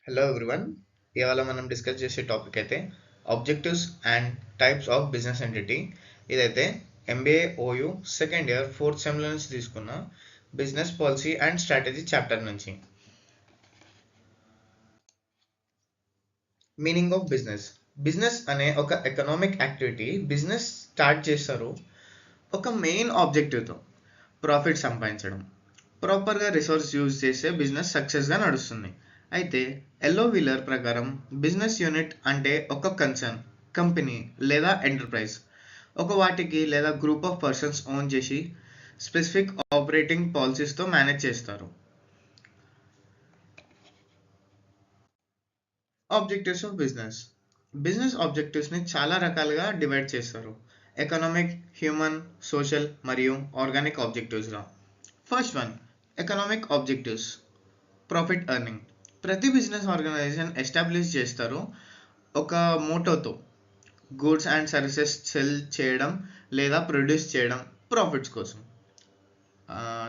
Hello everyone. ఇవాళ మనం discuss చేసే టాపిక్ అయితే objectives and types of business entity. ఇదైతే MBA OU second year fourth సెమ్లో నుంచి తీసుకున్న business policy and strategy chapter నుంచి. Meaning of business. బిజినెస్ అనే ఒక ఎకనామిక్ యాక్టివిటీ బిజినెస్ స్టార్ట్ చేస్తారు ఒక మెయిన్ ఆబ్జెక్టివ్తో, ప్రాఫిట్ సంపాదించడం. ప్రాపర్గా రిసోర్స్ యూజ్ చేస్తే బిజినెస్ సక్సెస్గా నడుస్తుంది. అయితే ఎల్లో వీలర్ ప్రకారం బిజినెస్ యూనిట్ అంటే ఒక కన్సర్న్, కంపెనీ లేదా ఎంటర్ప్రైజ్ ఒక వాటికి లేదా గ్రూప్ ఆఫ్ పర్సన్స్ ఓన్ చేసి స్పెసిఫిక్ ఆపరేటింగ్ పాలసీస్తో మేనేజ్ చేస్తారు. Objectives of business. బిజినెస్ ఆబ్జెక్టివ్స్ని చాలా రకాలుగా డివైడ్ చేస్తారు: ఎకనామిక్, హ్యూమన్, సోషల్ మరియు ఆర్గానిక్ ఆబ్జెక్టివ్స్గా. First one, economic objectives. Profit earning. ప్రతి బిజినెస్ ఆర్గనైజేషన్ ఎస్టాబ్లిష్ చేస్తారు ఒక మోటోతో: గూడ్స్ అండ్ సర్వీసెస్ సెల్ చేయడం లేదా ప్రొడ్యూస్ చేయడం ప్రాఫిట్స్ కోసం.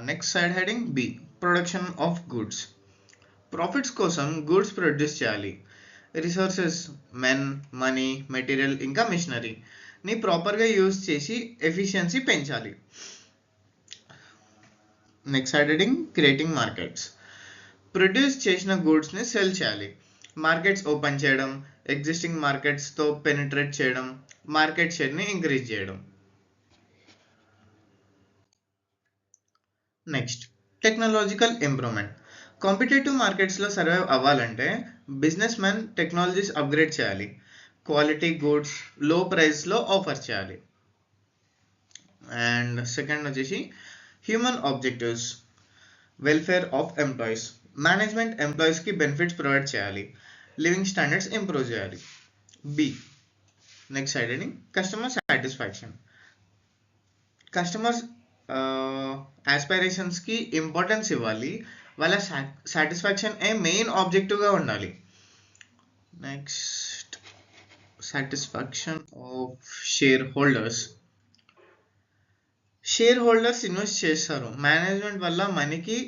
Next side heading B, production of goods. Profits కోసం గూడ్స్ ప్రొడ్యూస్ చేయాలి. రిసోర్సెస్, మెన్, మనీ, మెటీరియల్ ఇంకా మిషనరీని ప్రాపర్గా యూజ్ చేసి ఎఫిషియన్సీ పెంచాలి. Next side heading creating markets. Produce చేసిన గూడ్స్ని సెల్ చేయాలి. మార్కెట్స్ ఓపెన్ చేయడం, ఎగ్జిస్టింగ్ మార్కెట్స్తో పెనిట్రేట్ చేయడం, మార్కెట్ షేర్ని ఇంక్రీజ్ చేయడం. Next, technological improvement. కాంపిటేటివ్ మార్కెట్స్లో సర్వైవ్ అవ్వాలంటే బిజినెస్ మ్యాన్ టెక్నాలజీస్ అప్గ్రేడ్ చేయాలి. క్వాలిటీ గూడ్స్ లో ప్రైస్లో ఆఫర్ చేయాలి. అండ్ సెకండ్ వచ్చేసి human objectives. Welfare of employees. Management ఎంప్లాయీస్కి బెనిఫిట్స్ ప్రొవైడ్ చేయాలి. లివింగ్ స్టాండర్డ్స్ ఇంప్రూవ్ చేయాలి. B, next side heading customer satisfaction. Customers ఆస్పైరేషన్స్కి ఇంపార్టెన్స్ ఇవ్వాలి. వాళ్ళ సాటిస్ఫాక్షన్ మెయిన్ ఆబ్జెక్టివ్గా ఉండాలి. Next, satisfaction of share holders. Share holders invest చేస్తారు, మేనేజ్మెంట్ వల్ల మనీకి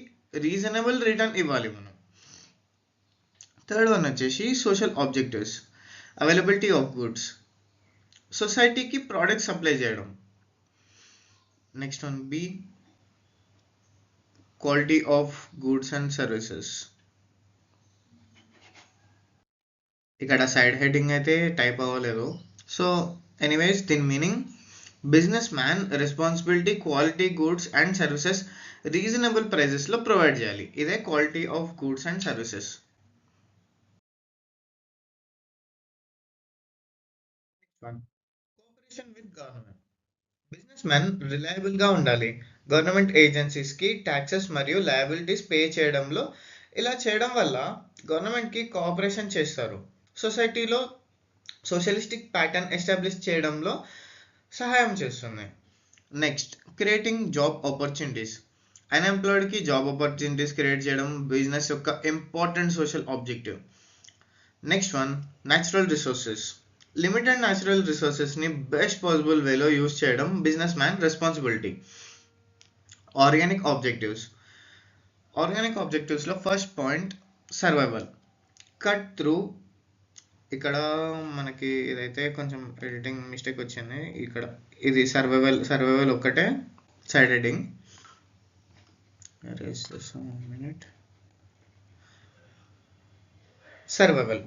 రీజనబుల్ రిటర్న్ ఇవ్వాలి మనం. థర్డ్ వన్ వచ్చేసి social objectives. Availability of goods. సొసైటీకి ప్రోడక్ట్ సప్లై చేయడం. Next one B, quality of goods and services. ఇక్కడ సైడ్ హెడ్డింగ్ అయితే టైప్ అవ్వలేదు. సో ఎనీవేస్ దీని meaning business man responsibility quality goods and services reasonable ప్రైజెస్లో provide చేయాలి. ఇదే quality of goods and services. Cooperation with government. Business man రిలయబుల్గా ఉండాలి. Government ఏజెన్సీస్కి ట్యాక్సెస్ మరియు లయబిలిటీస్ పే చేయడంలో ఇలా చేయడం వల్ల గవర్నమెంట్కి కోఆపరేషన్ చేస్తారు. సొసైటీలో సోషలిస్టిక్ ప్యాటర్న్ ఎస్టాబ్లిష్ చేయడంలో సహాయం చేస్తుంది. Next, creating job opportunities. అన్ఎంప్లాయిడ్కి జాబ్ ఆపర్చునిటీస్ క్రియేట్ చేయడం బిజినెస్ యొక్క important social objective. Next one, natural resources. Limited natural రిసోర్సెస్ని బెస్ట్ పాసిబుల్ వేలో యూజ్ చేయడం business man responsibility. Organic objectives. Organic ఆబ్జెక్టివ్స్లో first point survival. Cut through. ఇక్కడ మనకి ఇదైతే కొంచెం ఎడిటింగ్ మిస్టేక్ వచ్చింది. ఇక్కడ ఇది సర్వైవల్ ఒక్కటే side heading. Survival.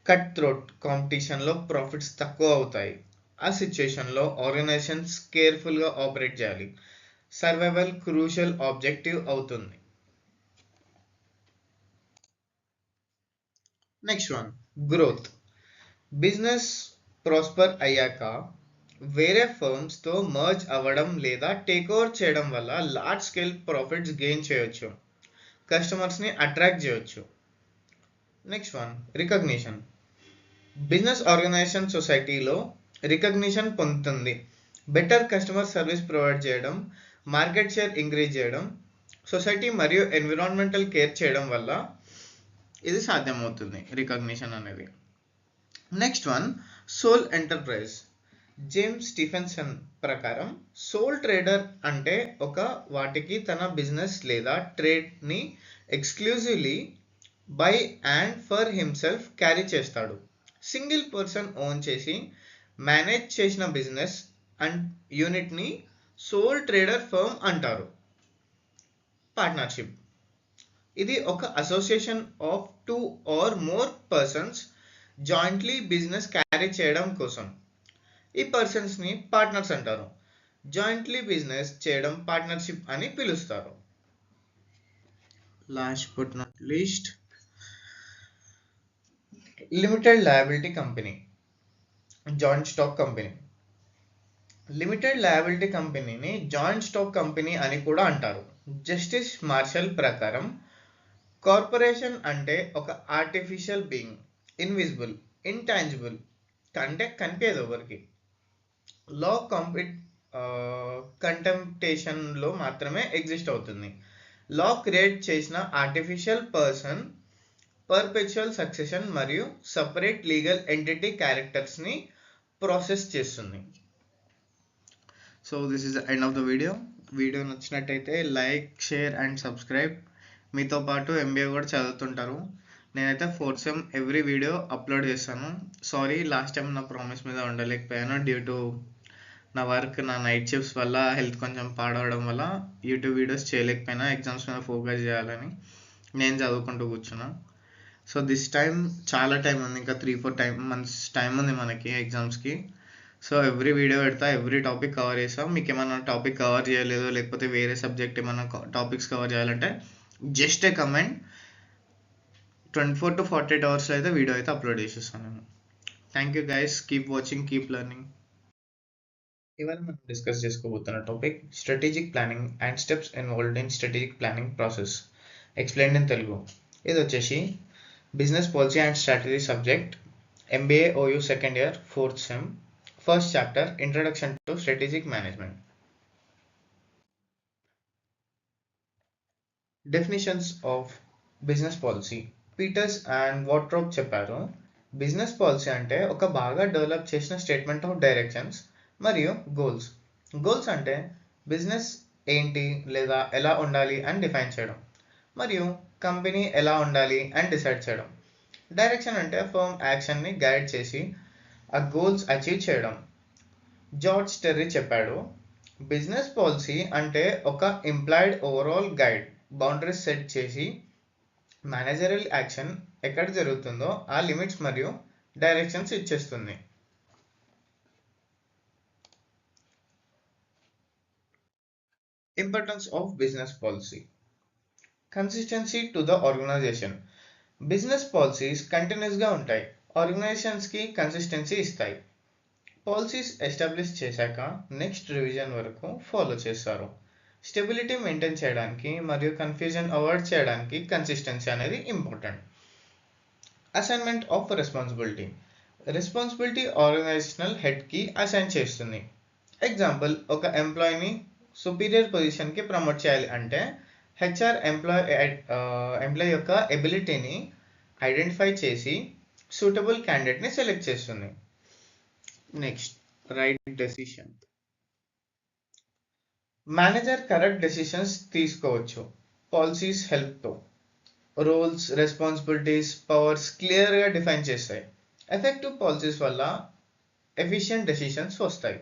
Cut throat కాంపిటీషన్లో ప్రాఫిట్స్ తక్కువ అవుతాయి. ఆ సిచ్యుయేషన్లో ఆర్గనైజేషన్స్ కేర్ఫుల్గా ఆపరేట్ చేయాలి. సర్వైవల్ క్రూషియల్ ఆబ్జెక్టివ్ అవుతుంది. Next one, growth. Business prosper అయ్యాక వేరే ఫర్మ్స్తో మర్జ్ అవ్వడం లేదా టేక్ ఓవర్ చేయడం వల్ల లార్జ్ స్కేల్ ప్రాఫిట్స్ గెయిన్ చేయొచ్చు, కస్టమర్స్ని అట్రాక్ట్ చేయొచ్చు. Next one, recognition. Business organization సొసైటీలో రికగ్నిషన్ పొందుతుంది. బెటర్ కస్టమర్ సర్వీస్ ప్రొవైడ్ చేయడం, మార్కెట్ షేర్ ఇంక్రీజ్ చేయడం, సొసైటీ మరియు ఎన్విరాన్మెంటల్ కేర్ చేయడం వల్ల ఇది సాధ్యమవుతుంది, రికగ్నిషన్ అనేది. Next one, sole enterprise. James Stephenson ప్రకారం సోల్ ట్రేడర్ అంటే ఒక వాటికి తన బిజినెస్ లేదా ట్రేడ్ని exclusively by and for himself carry చేస్తాడు. సింగిల్ పర్సన్ ఓన్ చేసి మేనేజ్ చేసిన బిజినెస్ అండ్ యూనిట్ని సోల్ ట్రేడర్ ఫర్మ్ అంటారు. పార్ట్నర్షిప్ ఇది ఒక association of two or more persons jointly business carry చేయడం కోసం. ఈ పర్సన్స్ని పార్ట్నర్స్ అంటారు. జాయింట్లీ బిజినెస్ చేయడం పార్ట్నర్షిప్ అని పిలుస్తారు. Last but not least, limited liability company, joint stock company. Limited liability కంపెనీని జాయింట్ స్టాక్ కంపెనీ అని కూడా అంటారు. జస్టిస్ మార్షల్ ప్రకారం కార్పొరేషన్ అంటే ఒక ఆర్టిఫిషియల్ బీయింగ్, ఇన్విజిబుల్, ఇంటాంజిబుల్, అంటే కనిపించదు ఎవరికి. లా కంటెంప్టేషన్లో మాత్రమే ఎగ్జిస్ట్ అవుతుంది. లా క్రియేట్ చేసిన ఆర్టిఫిషియల్ పర్సన్ పర్పెచువల్ సక్సెషన్ మరియు సపరేట్ లీగల్ ఎంటిటీ క్యారెక్టర్స్ని ప్రాసెస్ చేస్తుంది. So this is the end of the video నచ్చినట్టయితే లైక్, షేర్ అండ్ సబ్స్క్రైబ్. మీతో పాటు ఎంబీఏ కూడా చదువుతుంటారు. నేనైతే 4th sem every video upload చేస్తాను. సారీ లాస్ట్ టైం నా ప్రామిస్ మీద ఉండలేకపోయాను డ్యూ టు నా వర్క్, నా నైట్ షిఫ్ట్స్ వల్ల హెల్త్ కొంచెం పాడవడం వల్ల యూట్యూబ్ వీడియోస్ చేయలేకపోయినా. ఎగ్జామ్స్ మీద ఫోకస్ చేయాలని నేను చదువుకుంటూ కూర్చున్నా. సో దిస్ టైం చాలా టైం ఉంది, ఇంకా 3-4 months టైం ఉంది మనకి ఎగ్జామ్స్కి. సో ఎవ్రీ వీడియో పెడతా, ఎవ్రీ టాపిక్ కవర్ చేస్తాం. మీకు ఏమైనా టాపిక్ కవర్ చేయలేదు, లేకపోతే వేరే సబ్జెక్ట్ ఏమైనా టాపిక్స్ కవర్ చేయాలంటే just a comment. 24 to 48 hours అయితే వీడియో అయితే అప్లోడ్ చేసేస్తాను నేను. Thank you guys, keep watching, keep learning. ఇవాళ మనం డిస్కస్ చేసుకోబోతున్న topic strategic planning and steps involved in strategic planning process explained in Telugu. ఇది వచ్చేసి business policy and strategy subject, MBA OU second year 4th sem, first chapter introduction to strategic management. Definitions of business policy. Peters and వాట్రోప్ చెప్పారు, business policy అంటే ఒక బాగా develop చేసిన statement of directions మరియు goals. Goals అంటే business ఏంటి లేదా ఎలా ఉండాలి అని డిఫైన్ చేయడం, మరియు కంపెనీ ఎలా ఉండాలి అని డిసైడ్ చేయడం. డైరెక్షన్ అంటే ఫర్మ్ యాక్షన్ని గైడ్ చేసి ఆ గోల్స్ అచీవ్ చేయడం. జార్జ్ టెర్రీ చెప్పాడు, బిజినెస్ పాలసీ అంటే ఒక implied overall guide, boundaries set చేసి మేనేజరల్ యాక్షన్ ఎక్కడ జరుగుతుందో ఆ లిమిట్స్ మరియు డైరెక్షన్స్ ఇచ్చేస్తుంది. Importance of business policy. Consistency to the organisation. Business policies కంటిన్యూస్గా ఉంటాయి, ఆర్గనైజేషన్స్కి కన్సిస్టెన్సీ ఇస్తాయి. పాలసీస్ ఎస్టాబ్లిష్ చేశాక నెక్స్ట్ రివిజన్ వరకు ఫాలో చేస్తారు. స్టెబిలిటీ మెయింటైన్ చేయడానికి మరియు కన్ఫ్యూజన్ అవాయిడ్ చేయడానికి కన్సిస్టెన్సీ అనేది important. Assignment of responsibility. Responsibility organisational హెడ్కి అసైన్ చేస్తుంది. ఎగ్జాంపుల్, ఒక ఎంప్లాయీని సుపీరియర్ పొజిషన్కి ప్రమోట్ చేయాలి అంటే హెచ్ఆర్ ఎంప్లాయీ యొక్క ఎబిలిటీని ఐడెంటిఫై చేసి సూటబుల్ క్యాండిడేట్ని సెలెక్ట్ చేస్తుంది. Next, right decision. Manager correct decisions తీసుకోవచ్చు పాలసీస్ హెల్ప్తో. రోల్స్, రెస్పాన్సిబిలిటీస్, పవర్స్ క్లియర్గా డిఫైన్ చేస్తాయి. ఎఫెక్టివ్ పాలసీస్ వల్ల ఎఫిషియెంట్ డెసిషన్స్ వస్తాయి.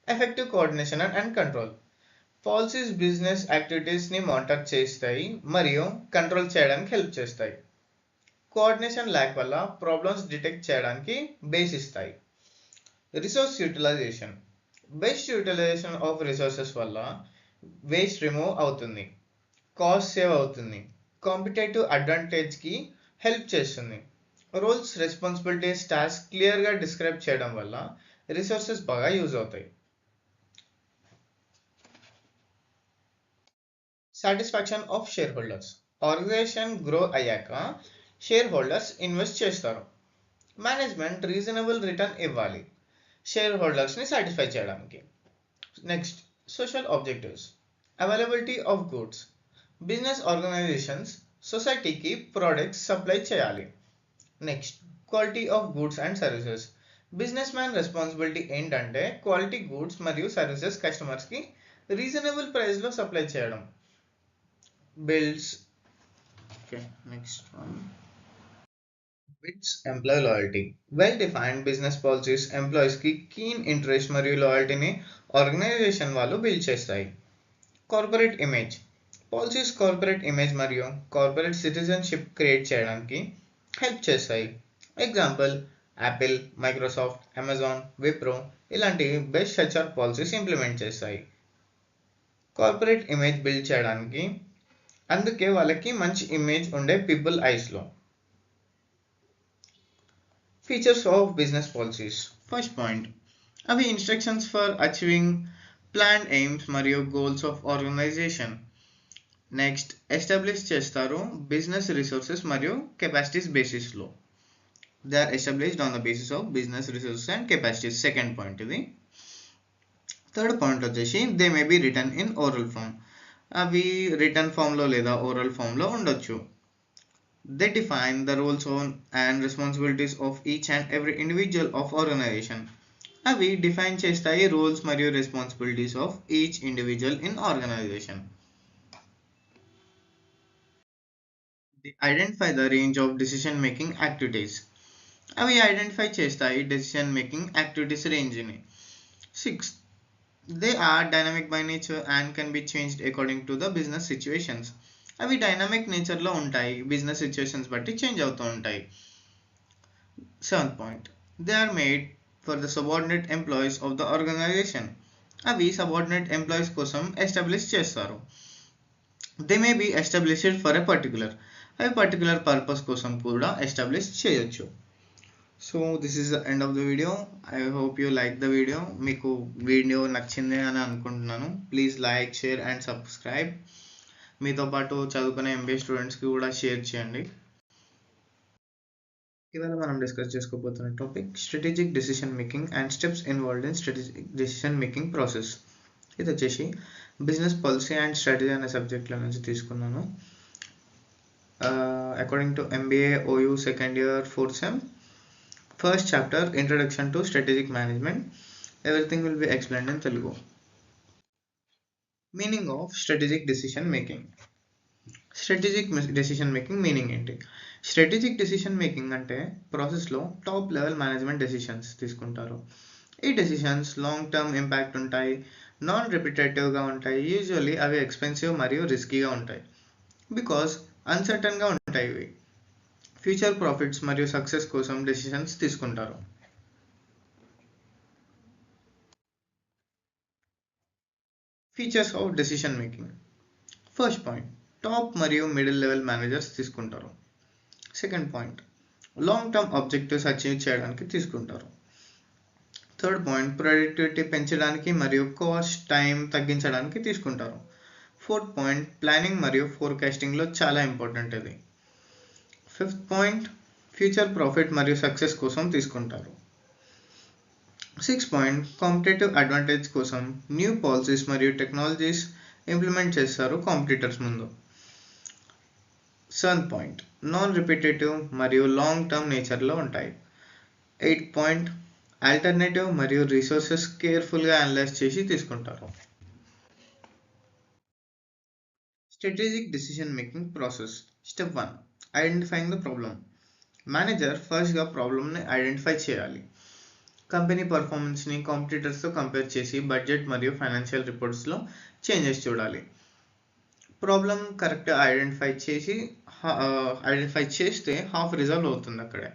Effective coordination and control. Policies business యాక్టివిటీస్ని మానిటర్ చేస్తాయి మరియు కంట్రోల్ చేయడానికి హెల్ప్ చేస్తాయి. కోఆర్డినేషన్ ల్యాక్ వల్ల ప్రాబ్లమ్స్ డిటెక్ట్ చేయడానికి బేస్ ఇస్తాయి. Resource utilisation. Best utilisation of resources వల్ల వేస్ట్ రిమూవ్ అవుతుంది, కాస్ట్ సేవ్ అవుతుంది, కాంపిటేటివ్ అడ్వాంటేజ్కి హెల్ప్ చేస్తుంది. రోల్స్, రెస్పాన్సిబిలిటీస్, టాస్క్ క్లియర్గా డిస్క్రైబ్ చేయడం వల్ల రిసోర్సెస్ బాగా యూజ్ అవుతాయి. Satisfaction of share holders. Organization grow అయ్యాక షేర్ హోల్డర్స్ ఇన్వెస్ట్ చేస్తారు. మేనేజ్మెంట్ రీజనబుల్ రిటర్న్ ఇవ్వాలి షేర్ హోల్డర్స్ని సాటిస్ఫై చేయడానికి. Next, social objectives. Availability of goods. Business organizations సొసైటీకి ప్రోడక్ట్స్ సప్లై చేయాలి. Next, quality of goods and services. Business man responsibility ఏంటంటే quality goods మరియు services కస్టమర్స్కి రీజనబుల్ ప్రైస్లో సప్లై చేయడం. Bills, Okay, next one. It's employee loyalty. Well-defined business policies employees కి keen interest మరియు లాయల్టీని ఆర్గనైజేషన్ వాళ్ళు బిల్డ్ చేస్తాయి. Corporate image policies corporate image మరియు కార్పొరేట్ సిటిజన్షిప్ క్రియేట్ చేయడానికి హెల్ప్ చేస్తాయి. Example Apple, Microsoft, Amazon, Wipro ఇలాంటి బెస్ట్ హెచ్ఆర్ పాలసీస్ ఇంప్లిమెంట్ చేస్తాయి కార్పొరేట్ ఇమేజ్ బిల్డ్ చేయడానికి. అందుకే వాళ్ళకి మంచి ఇమేజ్ ఉండే పీపుల్ ఐస్లో. Features of business policies. First point, అవి instructions for achieving plan aims మరియు goals of organisation. Next establish చేస్తారు బిజినెస్ రిసోర్సెస్ మరియు కెపాసిటీస్ బేసిస్లో. They are established on the basis of business resources and capacities. Second point ఇది. Third point వచ్చేసి they may be return in oral form. అవి return ఫామ్లో లేదా oral ఫామ్లో ఉండొచ్చు. They define the roles on and responsibilities of each and every individual of organization. అవి define చేస్తాయి roles మరియు responsibilities of each individual in organization. The identify the range of decision making activities. అవి identify చేస్తాయి decision making activities రేంజ్ని. Six, they are dynamic by nature and can be changed according to the business situations. అవి dynamic నేచర్లో ఉంటాయి, business situations బట్టి change అవుతూ ఉంటాయి. Seventh point, they are made for the subordinate employees of the organization. అవి subordinate employees కోసం establish చేస్తారు. They may be established for a particular. అవి పర్టికులర్ పర్పస్ కోసం కూడా ఎస్టాబ్లిష్ చేయొచ్చు. So this is the end of the video. I hope you like the video. మీకు video నచ్చింది అని అనుకుంటున్నాను. Please like, share and subscribe. మీతో పాటు చదువుకునే ఎంబీఏ స్టూడెంట్స్కి కూడా షేర్ చేయండి. ఇవాళ మనం డిస్కస్ చేసుకోబోతున్న topic strategic decision making and steps involved in strategic decision making process. ఇది వచ్చేసి బిజినెస్ పాలసీ అండ్ స్ట్రాటజీ అనే సబ్జెక్ట్లో నుంచి తీసుకున్నాను. According to MBA OU second year fourth sem, first chapter, introduction to strategic management, everything will be explained in Telugu. Meaning of strategic decision making. Strategic decision making meaning ఏంటి? Strategic decision making అంటే ప్రాసెస్లో top level management decisions తీసుకుంటారు. ఈ decisions long term impact ఉంటాయి, non రిపిటేటివ్గా ఉంటాయి. Usually అవి expensive మరియు రిస్కీగా ఉంటాయి బికాస్ అన్సర్టన్గా ఉంటాయి. ఇవి ఫ్యూచర్ ప్రాఫిట్స్ మరియు సక్సెస్ కోసం డెసిషన్స్ తీసుకుంటారు. Features of decision making. First point, top మరియు మిడిల్ లెవెల్ మేనేజర్స్ తీసుకుంటారు. Second point, long term objectives achieve చేయడానికి తీసుకుంటారు. థర్డ్ పాయింట్, ప్రొడక్టివిటీ పెంచడానికి మరియు కాస్ట్ టైం తగ్గించడానికి తీసుకుంటారు. ఫోర్త్ పాయింట్, ప్లానింగ్ మరియు ఫోర్కాస్టింగ్లో చాలా ఇంపార్టెంట్ ఇది. ఫిఫ్త్ పాయింట్, ఫ్యూచర్ ప్రాఫిట్ మరియు సక్సెస్ కోసం తీసుకుంటారు. సిక్స్త్ పాయింట్, కాంపిటేటివ్ అడ్వాంటేజ్ కోసం న్యూ పాలసీస్ మరియు టెక్నాలజీస్ ఇంప్లిమెంట్ చేస్తారు కాంపిటీటర్స్ ముందు. సెవెంత్ పాయింట్, నాన్ రిపిటేటివ్ మరియు లాంగ్ టర్మ్ నేచర్లో ఉంటాయి. ఎయిత్ పాయింట్, ఆల్టర్నేటివ్ మరియు రిసోర్సెస్ కేర్ఫుల్గా అనలైజ్ చేసి తీసుకుంటారు. Strategic decision making process. Step 1, identifying the problem. Manager ఫస్ట్గా ప్రాబ్లమ్ని ఐడెంటిఫై చేయాలి. కంపెనీ పర్ఫార్మెన్స్ని కాంపిటీటర్స్తో కంపేర్ చేసి బడ్జెట్ మరియు ఫైనాన్షియల్ రిపోర్ట్స్లో చేంజెస్ చూడాలి. ప్రాబ్లం కరెక్ట్గా ఐడెంటిఫై చేస్తే హాఫ్ రిజాల్వ్ అవుతుంది అక్కడే.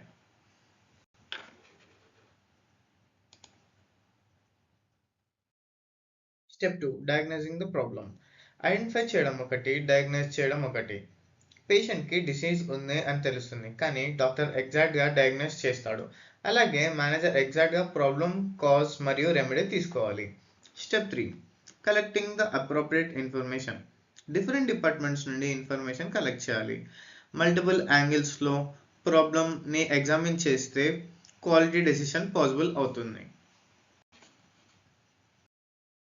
Step 2, డయాగ్నైజింగ్ the problem. ఐడెంటిఫై చేయడం ఒకటి, డయాగ్నైజ్ చేయడం ఒకటి. పేషెంట్కి డిసీజ్ ఉంది అని తెలుస్తుంది, కానీ డాక్టర్ ఎగ్జాక్ట్గా డయాగ్నైజ్ చేస్తాడు. అలాగే మేనేజర్ ఎగ్జాక్ట్గా ప్రాబ్లం, కాజ్ మరియు రెమెడీ తీసుకోవాలి. Step 3, collecting the appropriate information. Different departments నుండి ఇన్ఫర్మేషన్ కలెక్ట్ చేయాలి. మల్టిపుల్ యాంగిల్స్లో ప్రాబ్లమ్ని ఎగ్జామిన్ చేస్తే క్వాలిటీ డెసిషన్ పాసిబుల్ అవుతుంది.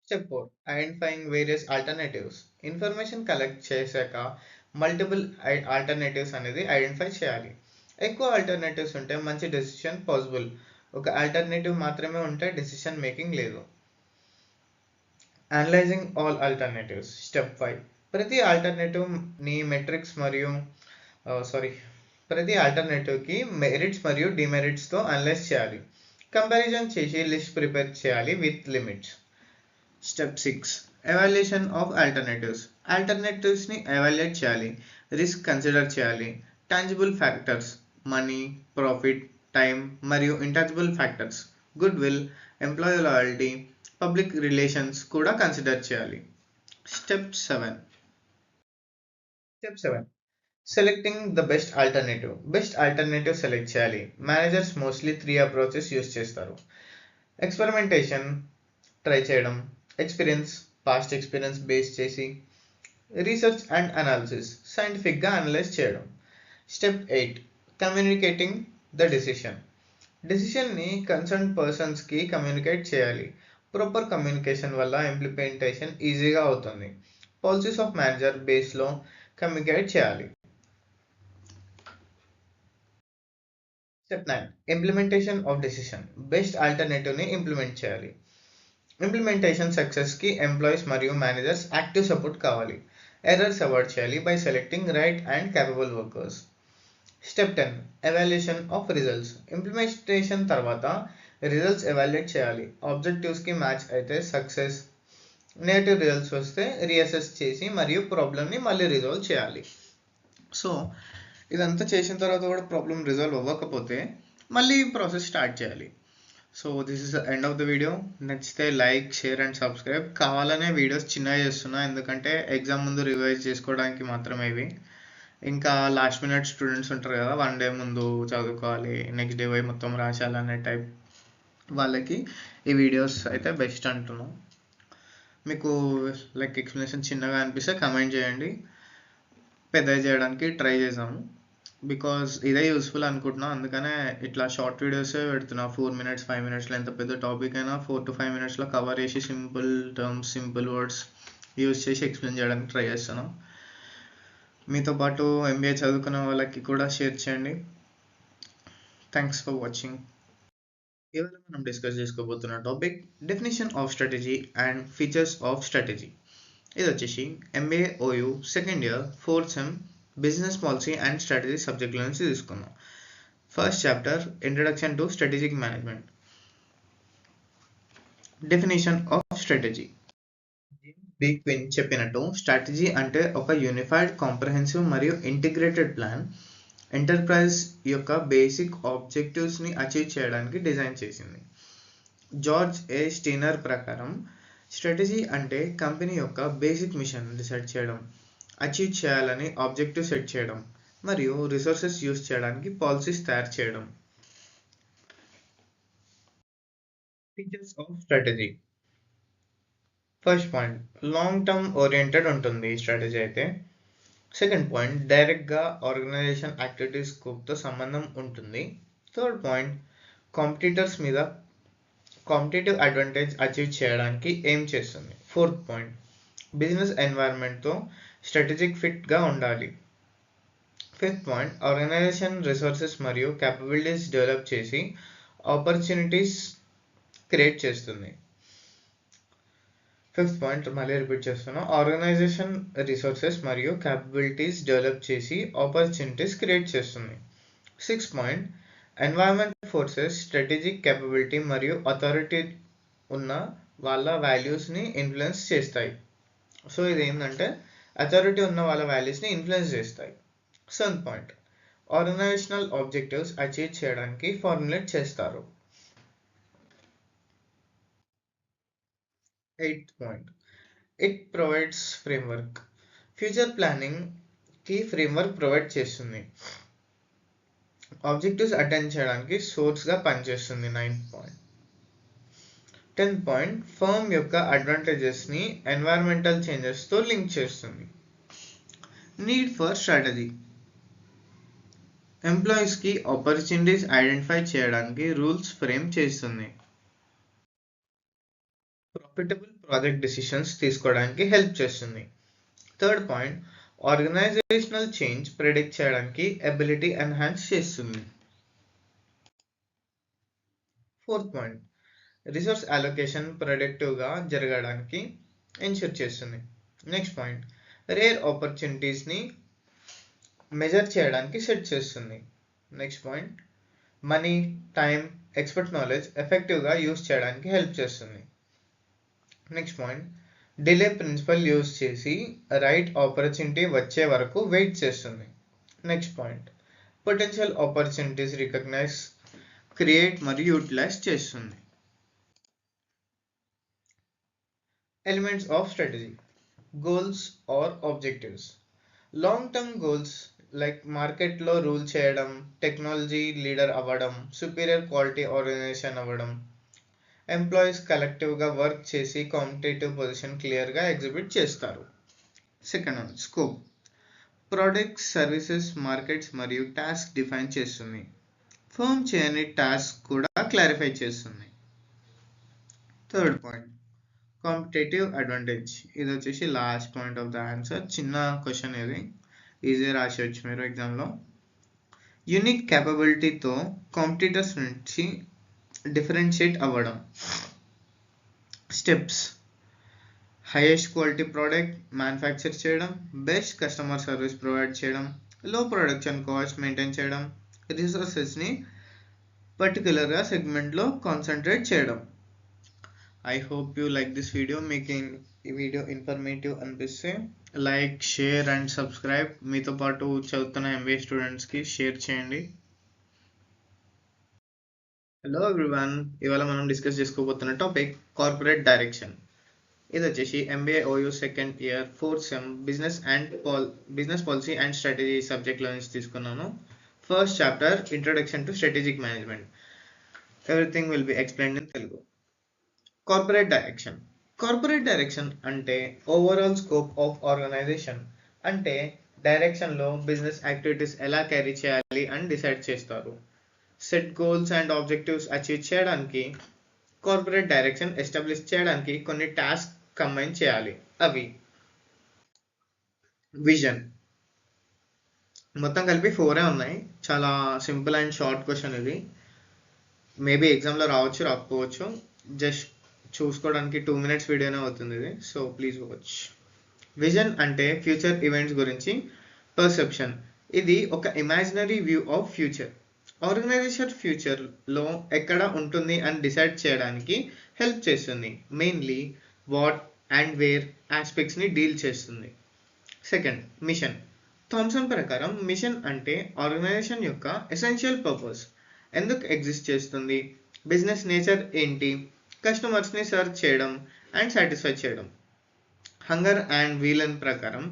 Step 4, identifying various alternatives. Information collect చేశాక మల్టిపుల్ ఆల్టర్నేటివ్స్ అనేది ఐడెంటిఫై చేయాలి. ఎక్కువ ఆల్టర్నేటివ్స్ ఉంటే మంచి డెసిషన్ పాసిబుల్, ఒక ఆల్టర్నేటివ్ మాత్రమే ఉంటే డెసిషన్ మేకింగ్ లేదు. Analysing all alternatives. స్టెప్ 5, ప్రతి ఆల్టర్నేటివ్ని మెట్రిక్స్ మరియు సారీ ప్రతి ఆల్టర్నేటివ్కి మెరిట్స్ మరియు డిమెరిట్స్తో అనలైజ్ చేయాలి. కంపారిజన్ చేసి లిస్ట్ ప్రిపేర్ చేయాలి with limits. Step 6 evaluation of alternatives. ఆల్టర్నేటివ్స్ని ఎవాల్యుయేట్ చేయాలి, రిస్క్ కన్సిడర్ చేయాలి, tangible factors money, profit, time మరియు intangible factors goodwill, employee loyalty, public relations కూడా కన్సిడర్ చేయాలి. Step 7 selecting the best alternative. Best alternative select చేయాలి. Managers mostly 3 approaches use చేస్తారు. Experimentation try చేయడం, experience past experience base చేసి, research and analysis సైంటిఫిక్గా analyse చేయడం. Step 8 communicating the డెసిషన్ని concern పర్సన్స్కి కమ్యూనికేట్ చేయాలి. ప్రాపర్ కమ్యూనికేషన్ వల్ల ఇంప్లిమెంటేషన్ ఈజీగా అవుతుంది. పాలసీస్ ఆఫ్ మేనేజర్ బేస్లో కమ్యూనికేట్ చేయాలి. Step 9 implementation of decision. Best ఆల్టర్నేటివ్ని ఇంప్లిమెంట్ చేయాలి. ఇంప్లిమెంటేషన్ సక్సెస్కి ఎంప్లాయీస్ మరియు మేనేజర్స్ యాక్టివ్ సపోర్ట్ కావాలి. ఎర్రర్స్ అవాయిడ్ చేయాలి by selecting right and capable workers. Step 10 evaluation of results. Implementation తర్వాత రిజల్ట్స్ ఎవాల్యుయేట్ చేయాలి. ఆబ్జెక్టివ్స్కి మ్యాచ్ అయితే సక్సెస్, నెగటివ్ రిజల్ట్స్ వస్తే రీఅసెస్ చేసి మరియు ప్రాబ్లమ్ని మళ్ళీ రిజాల్వ్ చేయాలి. సో ఇదంతా చేసిన తర్వాత కూడా ప్రాబ్లం రిజాల్వ్ అవ్వకపోతే మళ్ళీ ప్రాసెస్ స్టార్ట్ చేయాలి. So this is the end of the video. నచ్చితే లైక్, షేర్ అండ్ సబ్స్క్రైబ్. కావాలనే వీడియోస్ చిన్నగా చేస్తున్నా, ఎందుకంటే ఎగ్జామ్ ముందు రివైజ్ చేసుకోవడానికి మాత్రమే ఇవి. ఇంకా లాస్ట్ మినిట్ స్టూడెంట్స్ ఉంటారు కదా, 1 డే ముందు చదువుకోవాలి, నెక్స్ట్ డే పోయి మొత్తం రాశాలి అనే టైప్ వాళ్ళకి ఈ వీడియోస్ అయితే బెస్ట్ అంటున్నాం. మీకు లైక్ ఎక్స్ప్లెనేషన్ చిన్నగా అనిపిస్తే కమెంట్ చేయండి, పెద్దగా చేయడానికి ట్రై చేసాము. బికాజ్ ఇదే యూస్ఫుల్ అనుకుంటున్నా, అందుకనే ఇట్లా షార్ట్ వీడియోసే పెడుతున్నా. 4 minutes 5 minutesలో ఎంత పెద్ద టాపిక్ అయినా 4 to 5 minutesలో కవర్ చేసి simple terms, simple words use చేసి ఎక్స్ప్లెయిన్ చేయడానికి ట్రై చేస్తున్నాం. మీతో పాటు MBA చదువుకునే వాళ్ళకి కూడా షేర్ చేయండి. Thanks for watching. ఇవాళ మనం డిస్కస్ చేసుకోబోతున్న topic definition of strategy and features of strategy. ఇది వచ్చేసి MBA OU second year 4th sem business policy and strategy subject నుంచి తీసుకున్నాం. First chapter introduction to strategic management. Definition of strategy. B Quinn చెప్పినట్టు strategy అంటే ఒక unified, comprehensive మరియు integrated plan enterprise యొక్క basic ఆబ్జెక్టివ్స్ని achieve చేయడానికి డిజైన్ చేసింది. George ఏ Steiner ప్రకారం స్ట్రాటజీ అంటే కంపెనీ యొక్క బేసిక్ మిషన్ డిసైడ్ చేయడం, అచీవ్ చేయాలని ఆబ్జెక్టివ్ సెట్ చేయడం మరియు రిసోర్సెస్ యూజ్ చేయడానికి పాలసీస్ తయారు చేయడం. Features of strategy. First point long term oriented ఉంటుంది ఈ స్ట్రాటజీ అయితే. సెకండ్ పాయింట్ డైరెక్ట్గా ఆర్గనైజేషన్ యాక్టివిటీస్ స్కోప్తో సంబంధం ఉంటుంది. థర్డ్ పాయింట్ కాంపిటీటర్స్ మీద కాంపిటేటివ్ అడ్వాంటేజ్ అచీవ్ చేయడానికి ఏం చేస్తుంది. ఫోర్త్ పాయింట్ బిజినెస్ ఎన్వైర్న్మెంట్తో స్ట్రాటజిక్ ఫిట్గా ఉండాలి. ఫిఫ్త్ పాయింట్ ఆర్గనైజేషన్ రిసోర్సెస్ మరియు క్యాపబిలిటీస్ డెవలప్ చేసి ఆపర్చునిటీస్ క్రియేట్ చేస్తుంది. ఫిఫ్త్ పాయింట్ మళ్ళీ రిపీట్ చేస్తున్నా, ఆర్గనైజేషన్ రిసోర్సెస్ మరియు క్యాపబిలిటీస్ డెవలప్ చేసి ఆపర్చునిటీస్ క్రియేట్ చేస్తుంది. Sixth point environment forces strategic capability మరియు అథారిటీ ఉన్న వాళ్ళ వాల్యూస్ని ఇన్ఫ్లుయెన్స్ చేస్తాయి. సో ఇది ఏంటంటే అథారిటీ ఉన్న వాళ్ళ వాల్యూస్ని ఇన్ఫ్లుయెన్స్ చేస్తాయి. Seventh point organisational objectives achieve చేయడానికి ఫార్ములేట్ చేస్తారు. Eighth point it provides framework. Future ప్లానింగ్కి ఫ్రేమ్వర్క్ ప్రొవైడ్ చేస్తుంది. ఆబ్జెక్టివ్స్ అటెండ్ చేయడానికి సోర్స్గా పనిచేస్తుంది. Ninth point. 10th point firm యొక్క అడ్వాంటేజెస్ని ఎన్వైర్న్మెంటల్ చేంజెస్తో లింక్ చేస్తుంది. Need for strategy. ఎంప్లాయీస్కి ఆపర్చునిటీస్ ఐడెంటిఫై చేయడానికి రూల్స్ ఫ్రేమ్ చేస్తుంది. ప్రాఫిటబుల్ ప్రాజెక్ట్ డిసిషన్స్ తీసుకోవడానికి హెల్ప్ చేస్తుంది. Third point organisational change predict చేయడానికి ఎబిలిటీ ఎన్హాన్స్ చేస్తుంది. ఫోర్త్ పాయింట్ రిసోర్స్ అలొకేషన్ ప్రొడక్టివ్గా జరగడానికి ఎన్ష్యూర్ చేస్తుంది. నెక్స్ట్ పాయింట్ రేర్ ఆపర్చునిటీస్ని మెజర్ చేయడానికి సెట్ చేస్తుంది. Next point, money, time, expert knowledge ఎఫెక్టివ్గా యూస్ చేయడానికి హెల్ప్ చేస్తుంది. Next point, delay principle use చేసి రైట్ ఆపర్చునిటీ వచ్చే వరకు వెయిట్ చేస్తుంది. Next point, potential opportunities recognize, create మరియు యూటిలైజ్ చేస్తుంది. Elements of strategy, goals or objectives. Long term goals like మార్కెట్లో రూల్ చేయడం, టెక్నాలజీ లీడర్ అవ్వడం, సుపీరియర్ క్వాలిటీ ఆర్గనైజేషన్ అవ్వడం, ఎంప్లాయీస్ కలెక్టివ్గా వర్క్ చేసి కాంపిటేటివ్ పొజిషన్ క్లియర్గా ఎగ్జిబిట్ చేస్తారు. Second one, scope. Products, services, markets మరియు టాస్క్ డిఫైన్ చేస్తుంది. ఫర్మ్ చేయని టాస్క్ కూడా క్లారిఫై చేస్తుంది. Third point, competitive advantage. ఇది వచ్చేసి last point of the answer. చిన్న క్వశ్చన్ ఇది, ఈజీ రాసేయచ్చు మీరు ఎగ్జామ్లో. యూనిక్ క్యాపబిలిటీతో కాంపిటీటర్స్ నుంచి డిఫరెన్షియేట్ అవ్వడం. Steps, highest quality product manufacture చేయడం, బెస్ట్ కస్టమర్ సర్వీస్ ప్రొవైడ్ చేయడం, లో ప్రొడక్షన్ కాస్ట్ మెయింటైన్ చేయడం, రిసోర్సెస్ని పర్టికులర్గా సెగ్మెంట్లో కాన్సన్ట్రేట్ చేయడం. I hope you like this video. మీకు ఈ వీడియో ఇన్ఫర్మేటివ్ అనిపిస్తే లైక్, షేర్ అండ్ సబ్స్క్రైబ్. మీతో పాటు చదువుతున్న ఎంబీఏ స్టూడెంట్స్కి షేర్ చేయండి. హలో ఎవ్రీవన్, ఇవాళ మనం డిస్కస్ చేసుకోబోతున్న టాపిక్ కార్పొరేట్ డైరెక్షన్. ఇది వచ్చేసి MBA OU second year 4th sem business policy and strategy సబ్జెక్ట్లో నుంచి తీసుకున్నాను. First chapter, introduction to strategic management. Everything will be explained in Telugu. Corporate direction. Corporate direction అంటే overall scope of organisation. అంటే డైరెక్షన్లో business activities ఎలా carry చేయాలి అని decide చేస్తారు. Set goals and objectives achieve చేయడానికి కార్పొరేట్ డైరెక్షన్ ఎస్టాబ్లిష్ చేయడానికి కొన్ని టాస్క్ కంబైన్ చేయాలి. అవి విజన్. మొత్తం కలిపి 4 ఉన్నాయి. చాలా సింపుల్ అండ్ షార్ట్ క్వశ్చన్ ఇది. మేబీ ఎగ్జామ్లో రావచ్చు, రాకపోవచ్చు. జస్ట్ చూసుకోవడానికి 2 minutes వీడియోనే అవుతుంది ఇది, సో ప్లీజ్ వాచ్. విజన్ అంటే ఫ్యూచర్ ఈవెంట్స్ గురించి పర్సెప్షన్. ఇది ఒక imaginary view of future. Organisation ఫ్యూచర్లో ఎక్కడ ఉంటుంది అని డిసైడ్ చేయడానికి హెల్ప్ చేస్తుంది. మెయిన్లీ వాట్ అండ్ వేర్ ఆస్పెక్ట్స్ని డీల్ చేస్తుంది. Second, mission. థామ్సన్ ప్రకారం మిషన్ అంటే ఆర్గనైజేషన్ యొక్క ఎసెన్షియల్ పర్పస్. ఎందుకు ఎగ్జిస్ట్ చేస్తుంది, బిజినెస్ నేచర్ ఏంటి, కస్టమర్స్ని సర్వ్ చేయడం అండ్ సాటిస్ఫై చేయడం. హంగర్ అండ్ వీలన్ ప్రకారం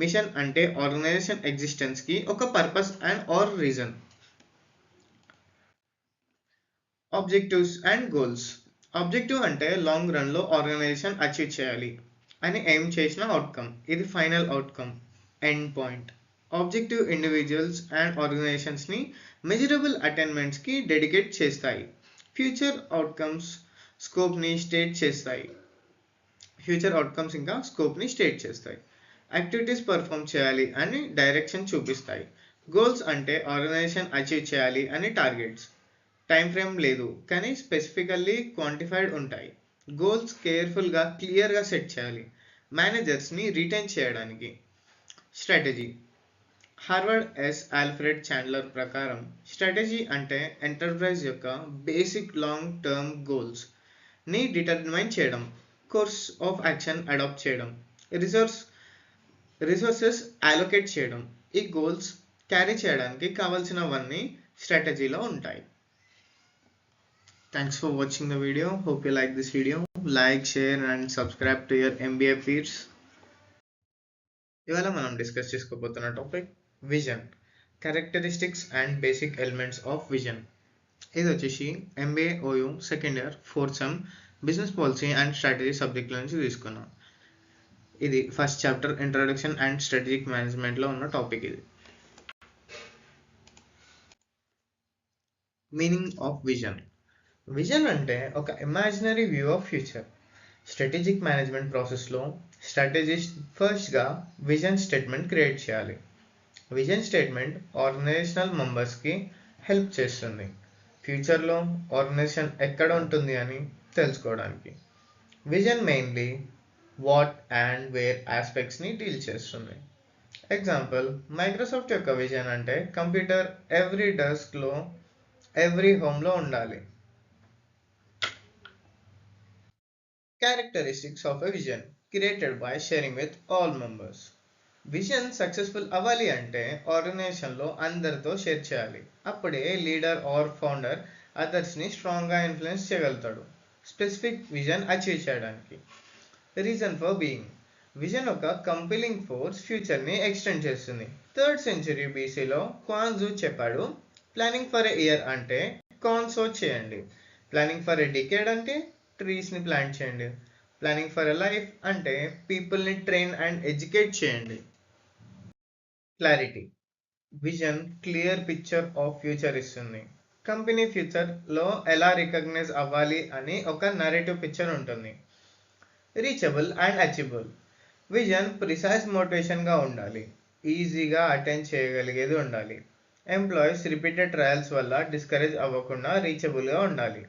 మిషన్ అంటే ఆర్గనైజేషన్ ఎగ్జిస్టెన్స్కి ఒక purpose and or reason. Objectives and goals. Objective అంటే లాంగ్ రన్లో ఆర్గనైజేషన్ అచీవ్ చేయాలి అని ఎయిమ్ చేసిన అవుట్కమ్. ఇది final outcome, end point. Objective individuals and ఆర్గనైజేషన్స్ని మెజరబుల్ అటైన్మెంట్స్కి డెడికేట్ చేస్తాయి. ఫ్యూచర్ అవుట్కమ్స్ స్కోప్ని స్టేట్ చేస్తాయి. యాక్టివిటీస్ పర్ఫామ్ చేయాలి అని డైరెక్షన్ చూపిస్తాయి. గోల్స్ అంటే ఆర్గనైజేషన్ అచీవ్ చేయాలి అని టార్గెట్స్. టైం ఫ్రేమ్ లేదు కానీ స్పెసిఫికల్లీ క్వాంటిఫైడ్ ఉంటాయి. గోల్స్ కేర్ఫుల్గా క్లియర్గా సెట్ చేయాలి మేనేజర్స్ని రిటైన్ చేయడానికి. స్ట్రాటజీ. హార్వర్డ్ ఆల్ఫ్రెడ్ చాండ్లర్ ప్రకారం స్ట్రాటజీ అంటే ఎంటర్ప్రైజ్ యొక్క బేసిక్ లాంగ్ టర్మ్ గోల్స్ని డిటర్మైన్ చేయడం, కోర్స్ ఆఫ్ యాక్షన్ అడాప్ట్ చేయడం, రిసోర్సెస్ అలొకేట్ చేయడం. ఈ గోల్స్ క్యారీ చేయడానికి కావాల్సినవన్నీ స్ట్రాటజీలో ఉంటాయి. Thanks for watching the video. Hope you like this video. Like, share and subscribe to your MBA peers. ఇవాళ మనం డిస్కస్ చేసుకోబోతున్న topic vision, characteristics and basic elements of vision. ఇది వచ్చేసి MBA OU second year 4th sem business policy and strategy subject నుంచి తీసుకున్నాం. ఇది first chapter, introduction and strategic మేనేజ్మెంట్లో ఉన్న టాపిక్. ఇది మీనింగ్ ఆఫ్ విజన్. విజన్ అంటే ఒక imaginary view of future. Strategic management ప్రాసెస్లో స్ట్రాటజిస్ట్ ఫస్ట్గా విజన్ స్టేట్మెంట్ క్రియేట్ చేయాలి. విజన్ స్టేట్మెంట్ ఆర్గనైజేషనల్ మెంబర్స్కి హెల్ప్ చేస్తుంది ఫ్యూచర్లో ఆర్గనైజేషన్ ఎక్కడ ఉంటుంది అని తెలుసుకోవడానికి. Vision mainly what and where ఆస్పెక్ట్స్ని డీల్ చేస్తుంది. ఎగ్జాంపుల్, మైక్రోసాఫ్ట్ యొక్క విజన్ అంటే కంప్యూటర్ ఎవ్రీ డెస్క్లో ఎవ్రీ హోమ్లో ఉండాలి. Characteristics of a vision created by sharing with all members. Vision successful అవ్వాలి అంటే ఆర్గనైజేషన్లో అందరితో షేర్ చేయాలి. అప్పుడే లీడర్ ఆర్ ఫౌండర్ అదర్స్ని స్ట్రాంగ్గా ఇన్ఫ్లుయెన్స్ చేయగలుగుతాడు స్పెసిఫిక్ విజన్ అచీవ్ చేయడానికి. రీజన్ ఫర్ బీయింగ్, విజన్ ఒక కంపెలింగ్ ఫోర్స్ ఫ్యూచర్ని ఎక్స్టెండ్ చేస్తుంది. 3rd సెంచరీ బీసీలో క్వాన్జూ చెప్పాడు, ప్లానింగ్ ఫర్ ఎ ఇయర్ అంటే కాన్సో చేయండి, ప్లానింగ్ ఫర్ ఎ డికేడ్ అంటే ట్రీస్ని ప్లాంట్ చేయండి, ప్లానింగ్ ఫర్ ఎ లైఫ్ అంటే పీపుల్ని ట్రైన్ అండ్ ఎడ్యుకేట్ చేయండి. Clarity, vision clear picture of future ఇస్తుంది. కంపెనీ ఫ్యూచర్లో ఎలా రికగ్నైజ్ అవ్వాలి అని ఒక నరేటివ్ పిక్చర్ ఉంటుంది. Reachable and achievable, vision precise మోటివేషన్గా ఉండాలి, ఈజీగా అటెండ్ చేయగలిగేది ఉండాలి, ఎంప్లాయీస్ రిపీటెడ్ ట్రయల్స్ వల్ల డిస్కరేజ్ అవ్వకుండా రీచబుల్గా ఉండాలి.